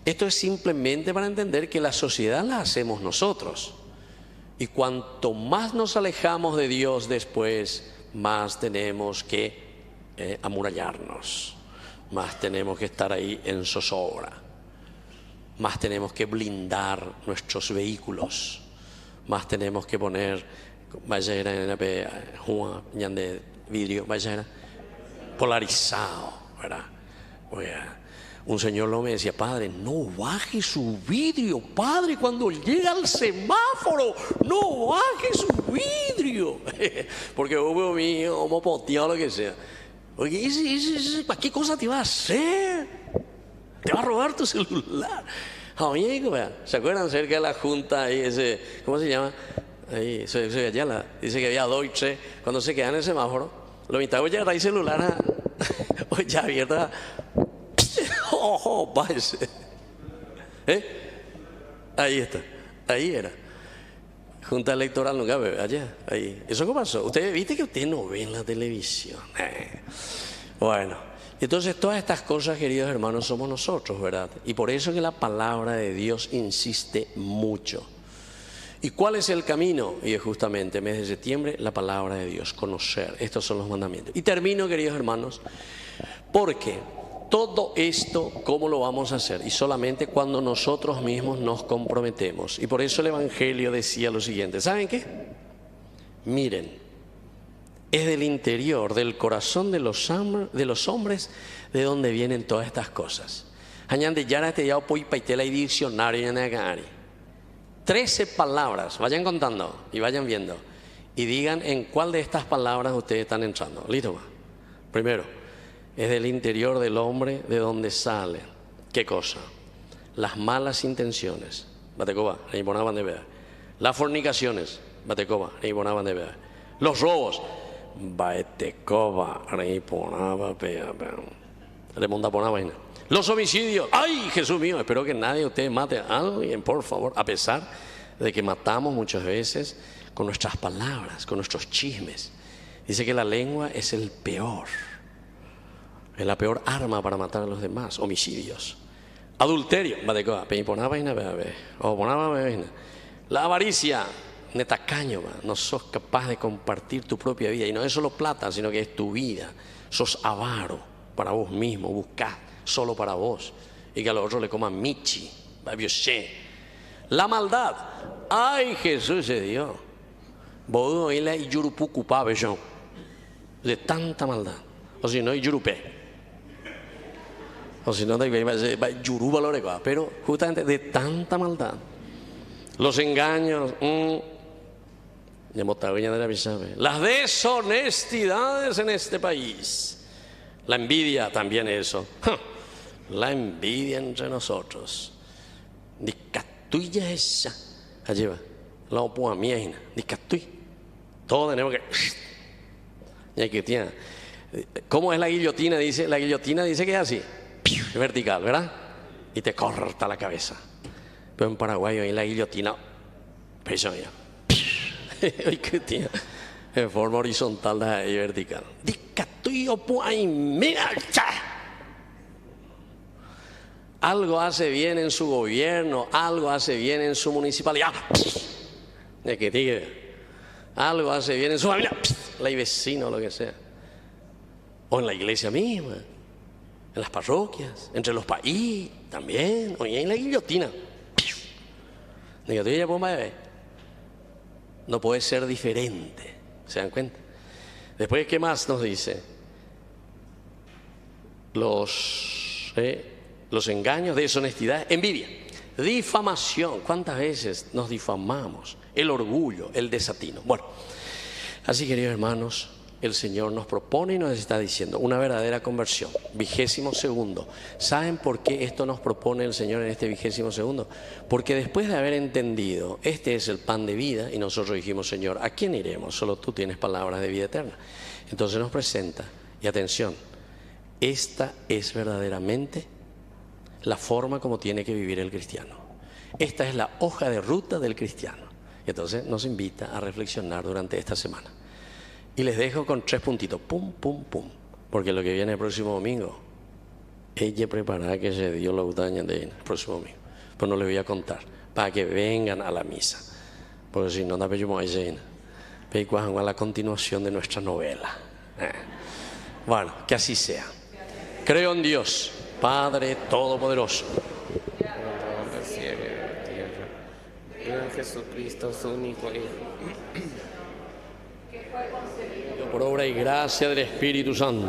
esto es simplemente para entender que la sociedad la hacemos nosotros. Y cuanto más nos alejamos de Dios después, más tenemos que amurallarnos, más tenemos que estar ahí en zozobra, más tenemos que blindar nuestros vehículos, más tenemos que poner, de vidrio, polarizado, ¿verdad? Un señor lo me decía, padre, no baje su vidrio, padre, cuando llega al semáforo, no baje su vidrio. Porque hubo mío, homopoteado, lo que sea. Oye, ¿para qué cosa te va a hacer? Te va a robar tu celular. ¿Se acuerdan cerca de la junta ahí, ¿cómo se llama? Ahí, dice que había 2 y 3, cuando se quedan en el semáforo. Lo mitad voy a agarrar el celular, ya abierta. Váyase. Ahí está, ahí era. Junta electoral nunca ve, allá, ahí. ¿Eso qué pasó? Ustedes viste que ustedes no ven la televisión. Bueno, entonces todas estas cosas, queridos hermanos, somos nosotros, ¿verdad? Y por eso que la palabra de Dios insiste mucho. ¿Y cuál es el camino? Y es justamente mes de septiembre, la palabra de Dios, conocer. Estos son los mandamientos. Y termino, queridos hermanos, porque todo esto, ¿cómo lo vamos a hacer? Y solamente cuando nosotros mismos nos comprometemos. Y por eso el Evangelio decía lo siguiente, ¿saben qué? Miren, es del interior, del corazón de los hombres, de donde vienen todas estas cosas. 13 palabras, vayan contando y vayan viendo. Y digan en cuál de estas palabras ustedes están entrando. ¿Listo? Primero, es del interior del hombre de donde salen. ¿Qué cosa? Las malas intenciones. Batecoba, reibonaban de ver. Las fornicaciones. Batecoba, reibonaban de ver. Los robos. Batecoba, reibonaban de ver. Remonta por una vaina. Los homicidios. ¡Ay, Jesús mío! Espero que nadie de ustedes mate a alguien, por favor. A pesar de que matamos muchas veces con nuestras palabras, con nuestros chismes. Dice que la lengua es el peor. Es la peor arma para matar a los demás. Homicidios. Adulterio. La avaricia. Netacaño. No sos capaz de compartir tu propia vida. Y no es solo plata, sino que es tu vida. Sos avaro para vos mismo. Buscás solo para vos. Y que a los otros le coman michi. La maldad. Ay, Jesús de Dios. Bodo y la yurupucu pabellón. De tanta maldad. O si no, y yurupé. O si no, yuruba lo recuerda. Pero justamente de tanta maldad. Los engaños. Las deshonestidades en este país. La envidia también eso. La envidia entre nosotros. Dicatuya esa. Allí va. La opua mía. Dicatuy. Todos tenemos que. ¿Cómo es la guillotina? Dice, la guillotina dice que es así. Vertical, ¿verdad? Y te corta la cabeza. Pero en Paraguay hay la guillotina. Peso ya. En forma horizontal y vertical. Dicatuy opua y mira. Algo hace bien en su gobierno, algo hace bien en su municipalidad. Algo hace bien en su familia, la vecino, lo que sea. O en la iglesia misma, en las parroquias, entre los países también, o en la guillotina. No puede ser diferente, ¿se dan cuenta? Después, ¿qué más nos dice? Los engaños, deshonestidad, envidia, difamación. ¿Cuántas veces nos difamamos? El orgullo, el desatino. Bueno, así, queridos hermanos, el Señor nos propone y nos está diciendo una verdadera conversión. 22º. ¿Saben por qué esto nos propone el Señor en este 22º? Porque después de haber entendido, este es el pan de vida, y nosotros dijimos, Señor, ¿a quién iremos? Solo tú tienes palabras de vida eterna. Entonces nos presenta, y atención, esta es verdaderamente la forma como tiene que vivir el cristiano. Esta es la hoja de ruta del cristiano. Y entonces nos invita a reflexionar durante esta semana. Y les dejo con 3 puntitos. Pum, pum, pum. Porque lo que viene el próximo domingo, ella preparada que se dio la utaña el próximo domingo. Pues no les voy a contar. Para que vengan a la misa. Porque si no, no pedimos a la continuación de nuestra novela. Bueno, que así sea. Creo en Dios, Padre Todopoderoso. En Jesucristo, su único Hijo. Por obra y gracia del Espíritu Santo,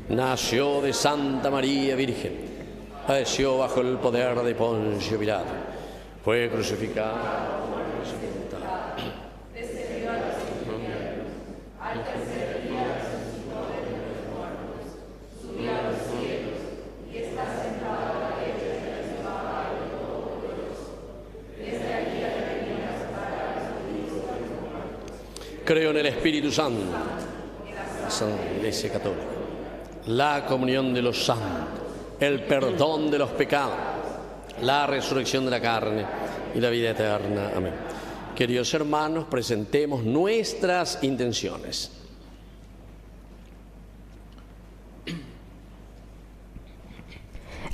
nació de Santa María Virgen, padeció bajo el poder de Poncio Pilato, fue crucificado. Creo en el Espíritu Santo, la Santa Iglesia Católica, la comunión de los santos, el perdón de los pecados, la resurrección de la carne y la vida eterna. Amén. Queridos hermanos, presentemos nuestras intenciones.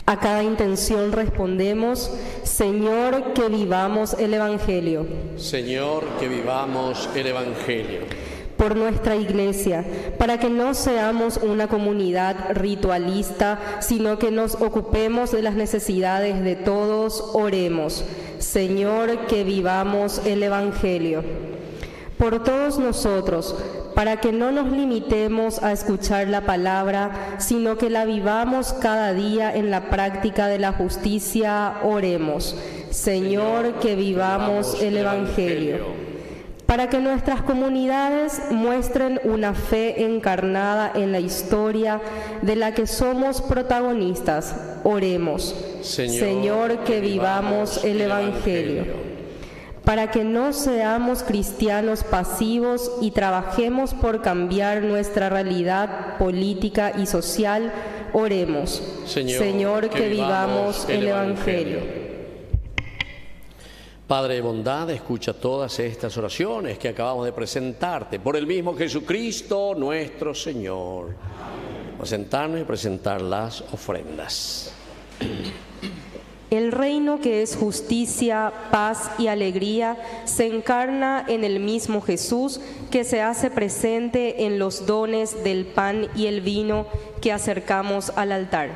A cada intención respondemos, Señor, que vivamos el Evangelio. Señor, que vivamos el Evangelio. Por nuestra Iglesia, para que no seamos una comunidad ritualista, sino que nos ocupemos de las necesidades de todos, oremos. Señor, que vivamos el Evangelio. Por todos nosotros, para que no nos limitemos a escuchar la palabra, sino que la vivamos cada día en la práctica de la justicia. Oremos. Señor, que vivamos el Evangelio. Para que nuestras comunidades muestren una fe encarnada en la historia de la que somos protagonistas. Oremos. Señor, que vivamos el Evangelio. Para que no seamos cristianos pasivos y trabajemos por cambiar nuestra realidad política y social, oremos. Señor, que vivamos el Evangelio. Padre de bondad, escucha todas estas oraciones que acabamos de presentarte por el mismo Jesucristo nuestro Señor. Vamos a sentarnos y presentar las ofrendas. El reino que es justicia, paz y alegría se encarna en el mismo Jesús que se hace presente en los dones del pan y el vino que acercamos al altar.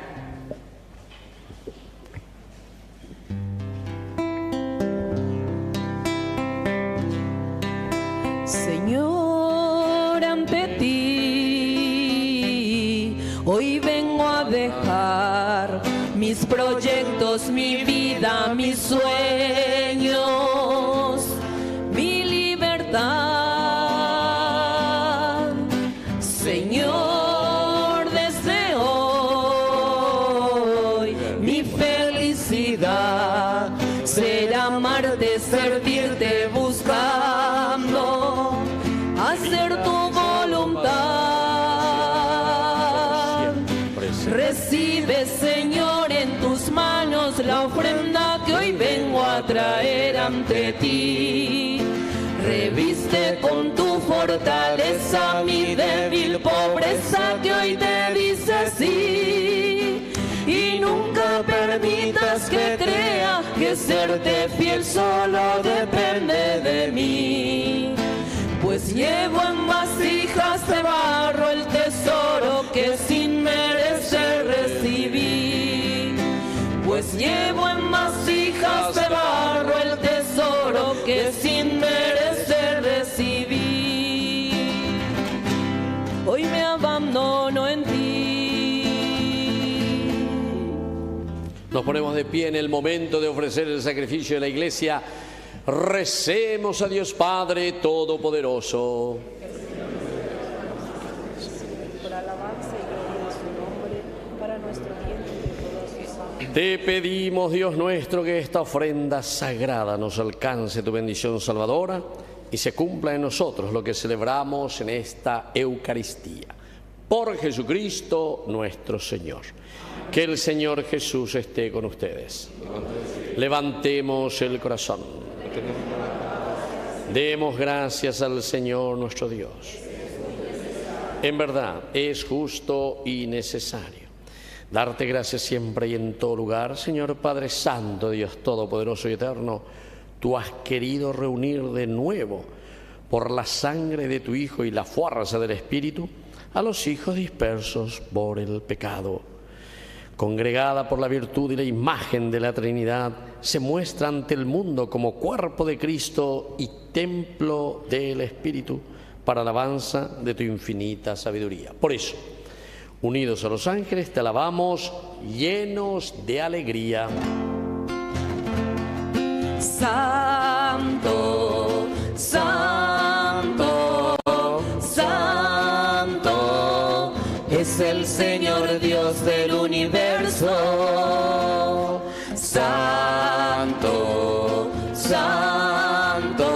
Señor, ante ti hoy vengo a dejar mis proyectos, mi vida, mis sueños, mi libertad. Señor, desde hoy mi felicidad será amarte, servirte, buscando hacer tu voluntad. Recibe, Señor, en tus manos la ofrenda que hoy vengo a traer ante ti. Reviste con tu fortaleza mi débil pobreza que hoy te dice sí. Y nunca permitas que crea que serte fiel solo depende de mí. Pues llevo en vasijas de barro el tesoro que sin merecer recibí. Pues llevo en vasijas de barro el tesoro que sin merecer recibí. Hoy me abandono en ti. Nos ponemos de pie en el momento de ofrecer el sacrificio de la Iglesia. Recemos a Dios Padre Todopoderoso. Te pedimos, Dios nuestro, que esta ofrenda sagrada nos alcance tu bendición salvadora y se cumpla en nosotros lo que celebramos en esta Eucaristía. Por Jesucristo nuestro Señor. Que el Señor Jesús esté con ustedes. Levantemos el corazón. Demos gracias al Señor nuestro Dios. En verdad es justo y necesario darte gracias siempre y en todo lugar, Señor Padre Santo, Dios Todopoderoso y Eterno. Tú has querido reunir de nuevo por la sangre de tu Hijo y la fuerza del Espíritu a los hijos dispersos por el pecado. Congregada por la virtud y la imagen de la Trinidad, se muestra ante el mundo como cuerpo de Cristo y templo del Espíritu para alabanza de tu infinita sabiduría. Por eso, unidos a los ángeles, te alabamos llenos de alegría. Santo, santo, santo, es el Señor Dios del universo. Santo, santo,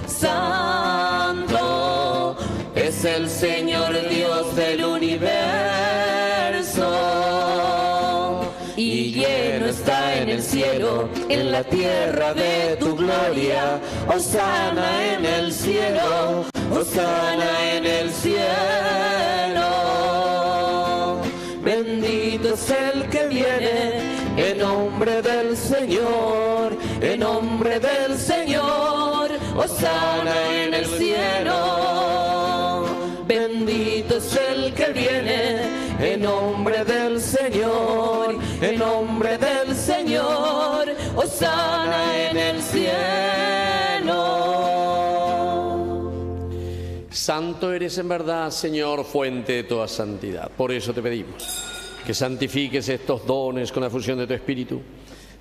santo, es el Señor Dios del universo. Y lleno está en el cielo, en la tierra de tu gloria. Hosana en el cielo, hosana en el cielo. Bendito es el que viene en nombre del Señor, en nombre del Señor. Hosana en el cielo. Bendito es el que viene en nombre del Señor, en nombre del Señor. Hosana en el cielo. Santo eres en verdad, Señor, fuente de toda santidad. Por eso te pedimos que santifiques estos dones con la fusión de tu Espíritu,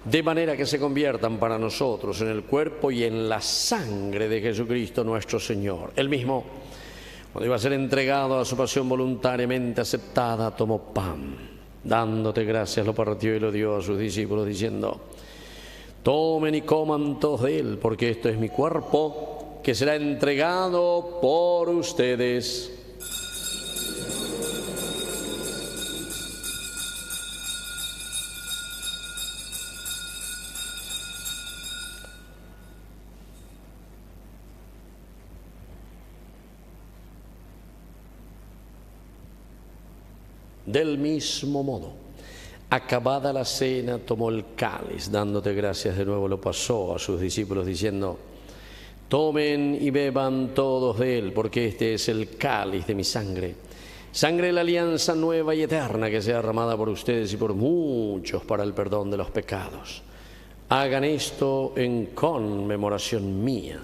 de manera que se conviertan para nosotros en el cuerpo y en la sangre de Jesucristo nuestro Señor. Él mismo, cuando iba a ser entregado a su pasión voluntariamente aceptada, tomó pan, dándote gracias, lo partió y lo dio a sus discípulos, diciendo: tomen y coman todos de él, porque esto es mi cuerpo, que será entregado por ustedes. Del mismo modo, acabada la cena, tomó el cáliz, dándote gracias de nuevo, lo pasó a sus discípulos, diciendo: tomen y beban todos de él, porque este es el cáliz de mi sangre, sangre de la alianza nueva y eterna, que sea derramada por ustedes y por muchos para el perdón de los pecados. Hagan esto en conmemoración mía.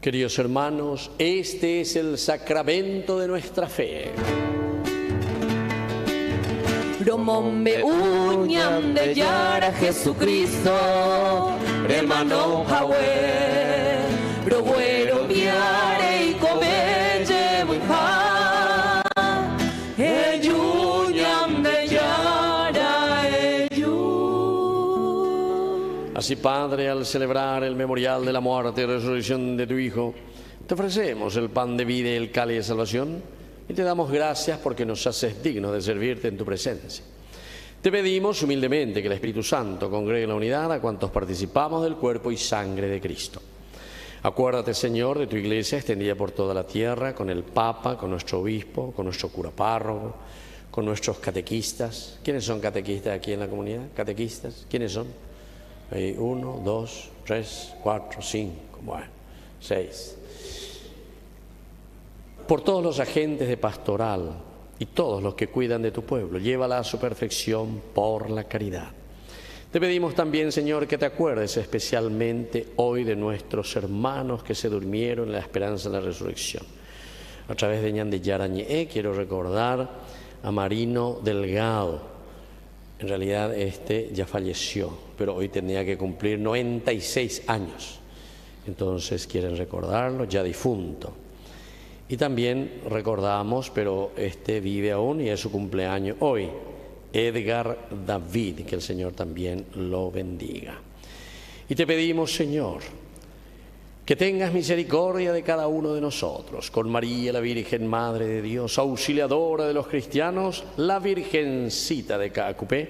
Queridos hermanos, este es el sacramento de nuestra fe. Bromombe uñam de Yara Jesucristo, hermano Hawe, Broguero viare y comelle buja, el uñam de Yara ellu. Así, Padre, al celebrar el memorial de la muerte y resurrección de tu Hijo, te ofrecemos el pan de vida y el cáliz de salvación, y te damos gracias porque nos haces dignos de servirte en tu presencia. Te pedimos humildemente que el Espíritu Santo congregue en la unidad a cuantos participamos del cuerpo y sangre de Cristo. Acuérdate, Señor, de tu Iglesia extendida por toda la tierra, con el Papa, con nuestro obispo, con nuestro cura párroco, con nuestros catequistas. ¿Quiénes son catequistas aquí en la comunidad? ¿Catequistas? ¿Quiénes son? 1, 2, 3, 4, 5, bueno, 6. Por todos los agentes de pastoral y todos los que cuidan de tu pueblo, llévala a su perfección por la caridad. Te pedimos también, Señor, que te acuerdes especialmente hoy de nuestros hermanos que se durmieron en la esperanza de la resurrección. A través de Ñan de Yarañé quiero recordar a Marino Delgado. En realidad ya falleció, pero hoy tenía que cumplir 96 años. Entonces quieren recordarlo, ya difunto. Y también recordamos, pero vive aún y es su cumpleaños hoy, Edgar David, que el Señor también lo bendiga. Y te pedimos, Señor, que tengas misericordia de cada uno de nosotros, con María, la Virgen Madre de Dios, auxiliadora de los cristianos, la Virgencita de Caacupé,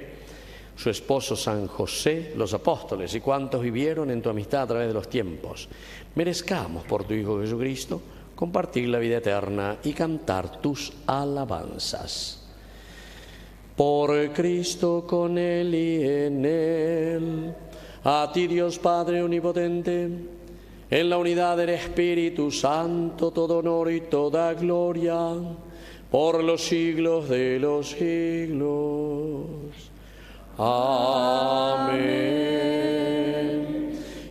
su esposo San José, los apóstoles y cuantos vivieron en tu amistad a través de los tiempos. Merezcamos por tu Hijo Jesucristo compartir la vida eterna y cantar tus alabanzas. Por Cristo, con Él y en Él, a ti Dios Padre Omnipotente, en la unidad del Espíritu Santo, todo honor y toda gloria, por los siglos de los siglos. Amén.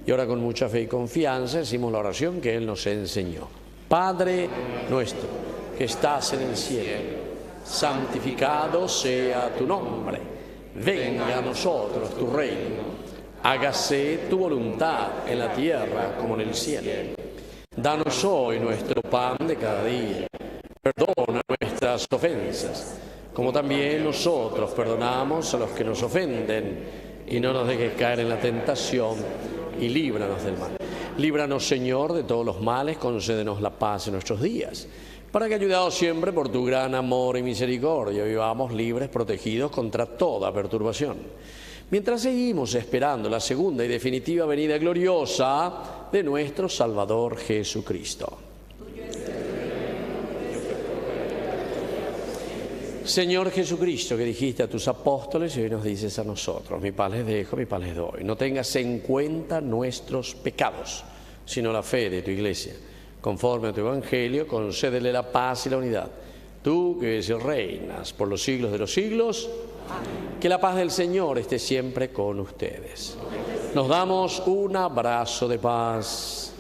Y ahora con mucha fe y confianza decimos la oración que Él nos enseñó. Padre nuestro, que estás en el cielo, santificado sea tu nombre. Venga a nosotros tu reino. Hágase tu voluntad en la tierra como en el cielo. Danos hoy nuestro pan de cada día. Perdona nuestras ofensas, como también nosotros perdonamos a los que nos ofenden. Y no nos dejes caer en la tentación, y líbranos del mal. Líbranos, Señor, de todos los males, concédenos la paz en nuestros días, para que, ayudados siempre por tu gran amor y misericordia, vivamos libres, protegidos contra toda perturbación, mientras seguimos esperando la segunda y definitiva venida gloriosa de nuestro Salvador Jesucristo. Señor Jesucristo, que dijiste a tus apóstoles y hoy nos dices a nosotros: mi paz les dejo, mi paz les doy. No tengas en cuenta nuestros pecados, sino la fe de tu iglesia. Conforme a tu evangelio, concédele la paz y la unidad. Tú que reinas por los siglos de los siglos, que la paz del Señor esté siempre con ustedes. Nos damos un abrazo de paz.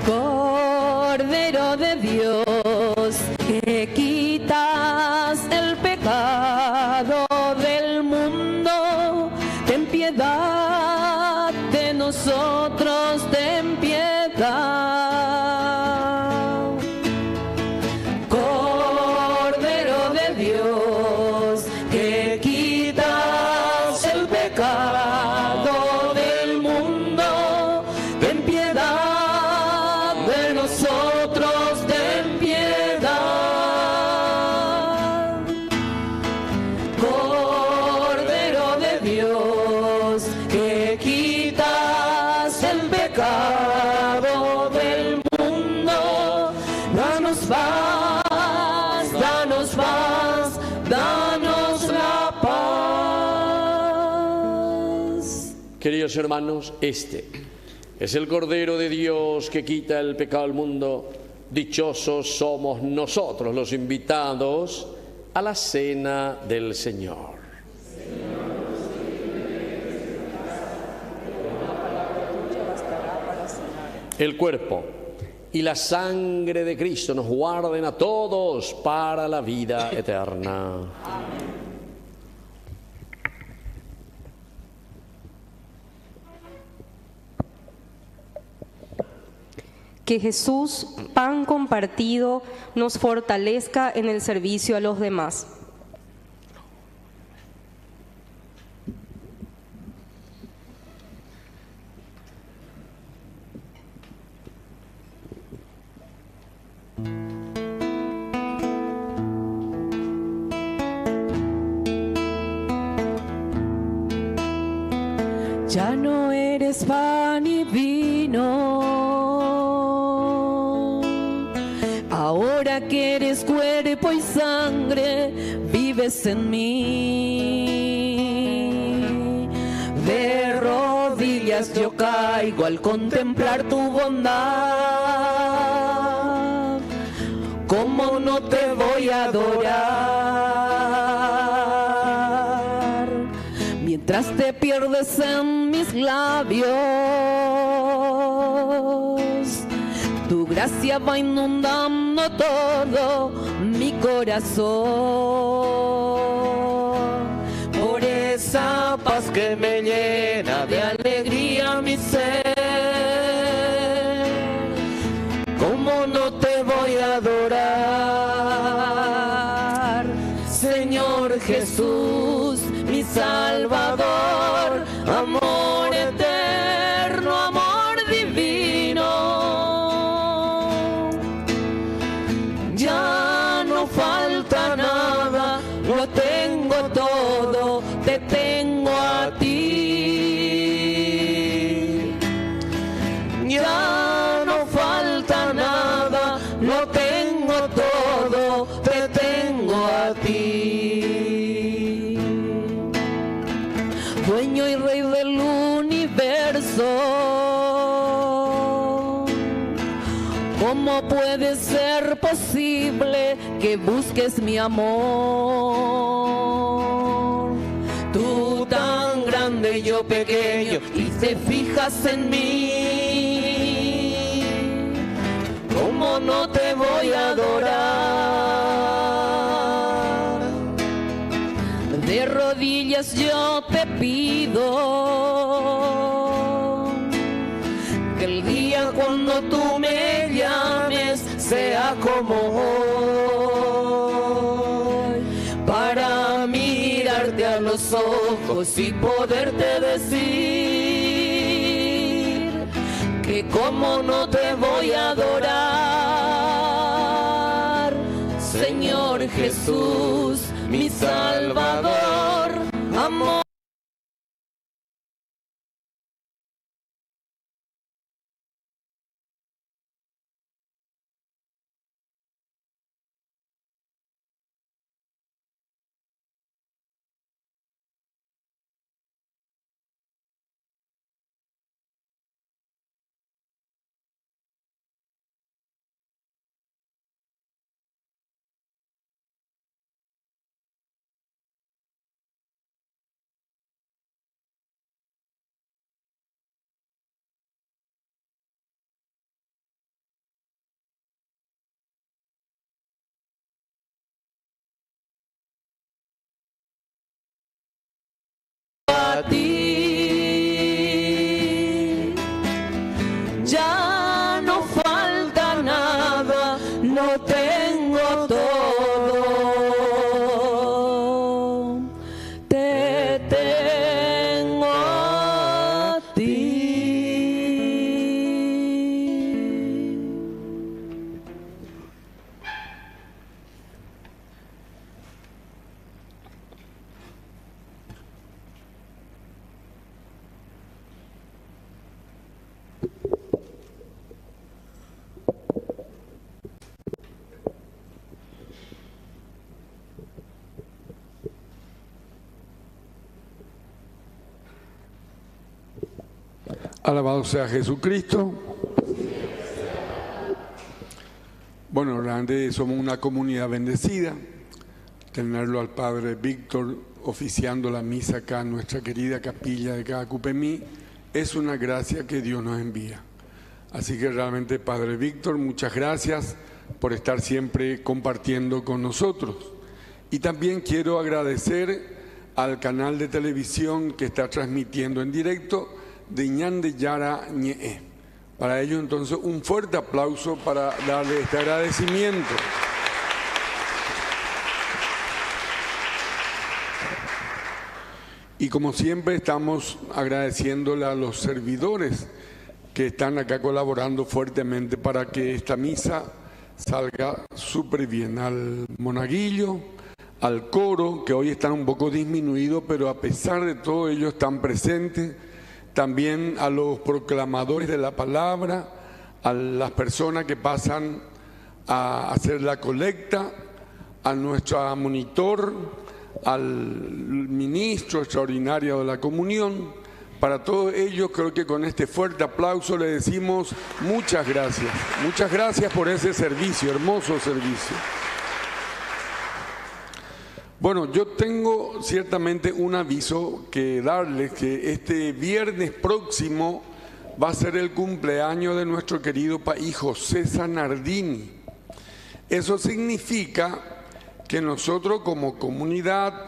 Cordero de Dios, que quitas el pecado del mundo, ten piedad de nosotros, ten piedad. Cordero de Dios, que quitas el pecado del mundo, ten piedad de nosotros, ten piedad. Cordero de Dios, que quitas el pecado del mundo, danos paz, danos paz, danos la paz. Queridos hermanos, este es el Cordero de Dios que quita el pecado del mundo. Dichosos somos nosotros los invitados a la cena del Señor. El cuerpo y la sangre de Cristo nos guarden a todos para la vida eterna. Que Jesús, pan compartido, nos fortalezca en el servicio a los demás. Ya no eres pan y vino, ahora que eres cuerpo y sangre, vives en mí. De rodillas yo caigo al contemplar tu bondad. ¿Cómo no te voy a adorar? Mientras te pierdes en mis labios, tu gracia va inundando todo mi corazón. Por esa paz que me llena de alegría mi ser, ¿cómo no te voy a adorar? Señor Jesús, mi Salvador, amor eterno, amor divino. Ya no falta nada, lo tengo todo, te tengo a ti. Ya no falta nada, lo tengo todo, te tengo a ti. Dueño y rey del universo, ¿cómo puede ser posible que busques mi amor? Tú tan grande, yo pequeño, y te fijas en mí. ¿Cómo no te voy a adorar? De rodillas yo te pido que el día cuando tú me llames sea como hoy, para mirarte a los ojos y poderte decir que como no te voy a adorar. Señor Jesús, mi Salvador, amor. Alabado sea Jesucristo. Bueno, realmente somos una comunidad bendecida. Tenerlo al Padre Víctor oficiando la misa acá en nuestra querida capilla de Cacupemí es una gracia que Dios nos envía. Así que realmente, Padre Víctor, muchas gracias por estar siempre compartiendo con nosotros. Y también quiero agradecer al canal de televisión que está transmitiendo en directo de Ñande Yara Ñe'e. Para ello, entonces, un fuerte aplauso para darle este agradecimiento. Y como siempre, estamos agradeciéndole a los servidores que están acá colaborando fuertemente para que esta misa salga súper bien. Al monaguillo, al coro, que hoy están un poco disminuidos, pero a pesar de todo ellos están presentes. También a los proclamadores de la palabra, a las personas que pasan a hacer la colecta, a nuestro monitor, al ministro extraordinario de la comunión. Para todos ellos, creo que con este fuerte aplauso le decimos muchas gracias. Muchas gracias por ese servicio, hermoso servicio. Bueno, yo tengo ciertamente un aviso que darles, que este viernes próximo va a ser el cumpleaños de nuestro querido país José Zanardini. Eso significa que nosotros como comunidad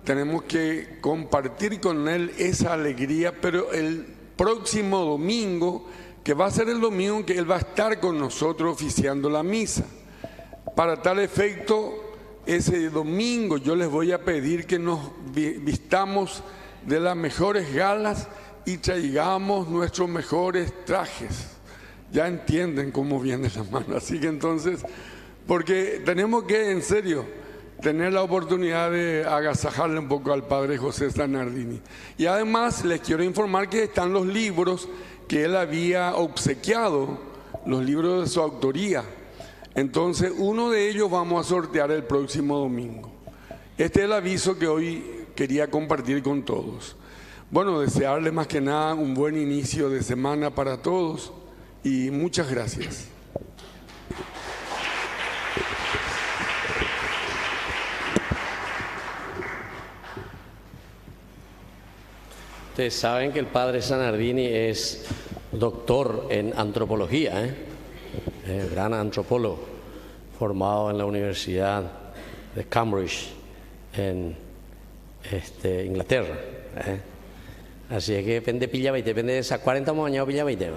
tenemos que compartir con él esa alegría, pero el próximo domingo, que va a ser el domingo que él va a estar con nosotros oficiando la misa. Para tal efecto, ese domingo yo les voy a pedir que nos vistamos de las mejores galas y traigamos nuestros mejores trajes. Ya entienden cómo viene la mano. Así que entonces, porque tenemos que, en serio, tener la oportunidad de agasajarle un poco al Padre José Zanardini. Y además les quiero informar que están los libros que él había obsequiado, los libros de su autoría. Entonces, uno de ellos vamos a sortear el próximo domingo. Este es el aviso que hoy quería compartir con todos. Bueno, desearles más que nada un buen inicio de semana para todos y muchas gracias. Ustedes saben que el Padre Zanardini es doctor en antropología, gran antropólogo, formado en la Universidad de Cambridge, en Inglaterra. Así es que depende de esas 40 años pillabaite.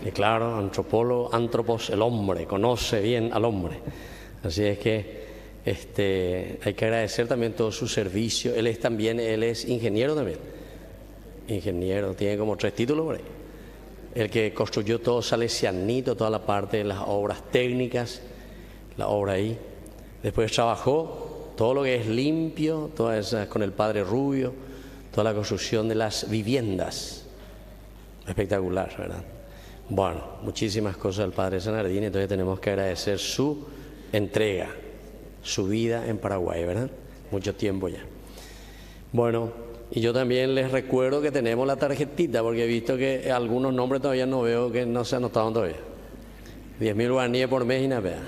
Y claro, antropólogo, antropos, el hombre, conoce bien al hombre. Así es que hay que agradecer también todo su servicio. Él es ingeniero también. Ingeniero, tiene como 3 títulos por ahí. El que construyó todo Salesianito, toda la parte de las obras técnicas, la obra ahí. Después trabajó todo lo que es limpio, todas esas con el Padre Rubio, toda la construcción de las viviendas. Espectacular, ¿verdad? Bueno, muchísimas cosas del Padre Zanardini, entonces tenemos que agradecer su entrega, su vida en Paraguay, ¿verdad? Mucho tiempo ya. Bueno, y yo también les recuerdo que tenemos la tarjetita, porque he visto que algunos nombres todavía no veo que no se anotaron todavía. 10.000 guaraníes por mes y nada.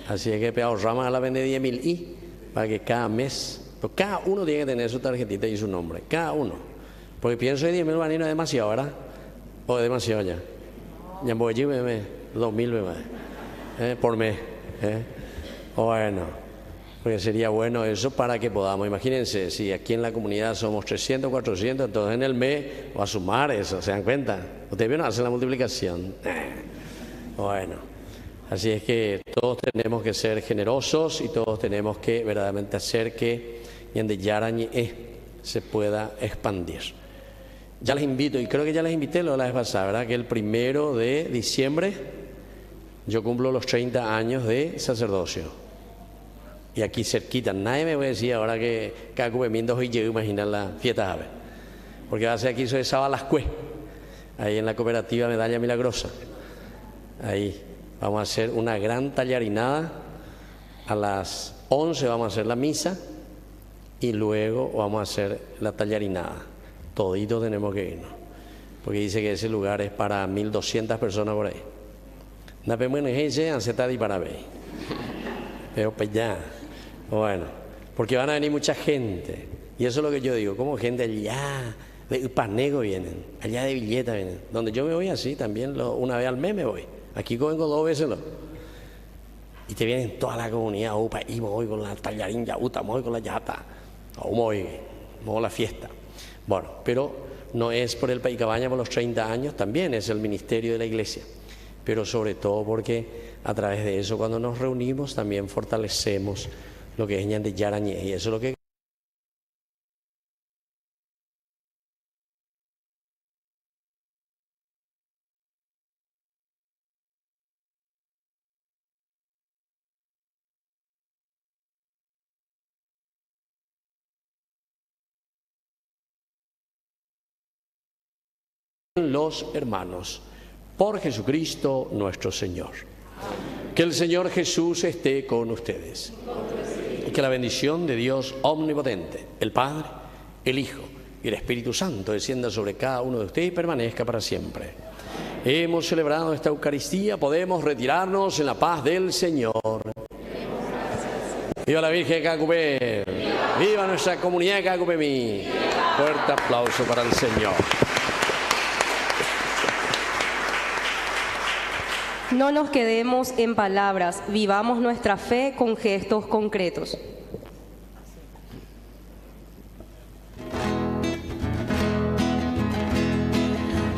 Así es que ahorramos a la vende 10.000 y para que cada mes, pues cada uno tiene que tener su tarjetita y su nombre, cada uno. Porque pienso que 10.000 guaraníes no es demasiado, ¿verdad? O es demasiado ya. Ya voy allí, 2.000 por mes. Bueno. Porque sería bueno eso para que podamos, imagínense, si aquí en la comunidad somos 300, 400, entonces en el mes va a sumar eso, ¿se dan cuenta? Ustedes vieron, hacen la multiplicación. Bueno, así es que todos tenemos que ser generosos y todos tenemos que verdaderamente hacer que Ñande Yara Ñe'e se pueda expandir. Ya les invito, y creo que ya les invité la vez pasada, ¿verdad? Que el 1 de diciembre yo cumplo los 30 años de sacerdocio. Y aquí cerquita, nadie me va a decir ahora que cada cubemiento hoy llego, imaginar la fiesta ave. Porque va a ser aquí soy Sabalascue, ahí en la cooperativa Medalla Milagrosa. Ahí vamos a hacer una gran tallarinada. A las 11 vamos a hacer la misa y luego vamos a hacer la tallarinada. Todito tenemos que irnos. porque dice que ese lugar es para 1200 personas por ahí. Na pemuen ese ancetadi para ver. Pero pues ya. Bueno, porque van a venir mucha gente. Y eso es lo que yo digo, como gente allá de Panego vienen, allá de Villeta vienen. Donde yo me voy así también, una vez al mes me voy. Aquí vengo 2 veces. Y te vienen toda la comunidad, upa, y me voy con la tallarín yauta, me voy con la yata, o me voy a la fiesta. Bueno, pero no es por el Paicabaña por los 30 años, también es el ministerio de la iglesia. Pero sobre todo porque a través de eso, cuando nos reunimos, también fortalecemos lo que es Ñande Yarañé. Y eso es lo que los hermanos, por Jesucristo nuestro Señor. Que el Señor Jesús esté con ustedes. Y que la bendición de Dios omnipotente, el Padre, el Hijo y el Espíritu Santo descienda sobre cada uno de ustedes y permanezca para siempre. Hemos celebrado esta Eucaristía, podemos retirarnos en la paz del Señor. ¡Viva la Virgen de Cacupé! ¡Viva nuestra comunidad de Cacupemí! Fuerte aplauso para el Señor. No nos quedemos en palabras, vivamos nuestra fe con gestos concretos.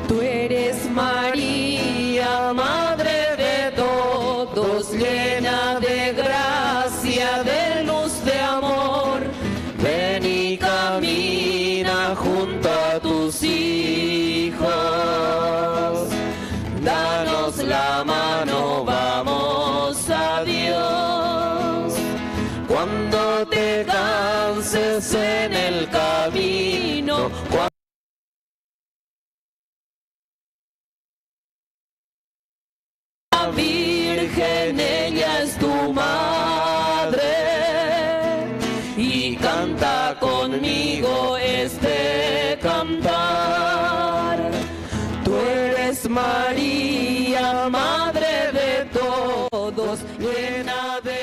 Tú eres María, Madre de todos, llena de gracia, de luz, de amor. Ven y camina junto a tus hijos. Danos la mano, vamos a Dios. Cuando te canses en el camino, la Virgen, ella es tu madre. Y canta conmigo este cantar. Tú eres María, Madre de todos, llena de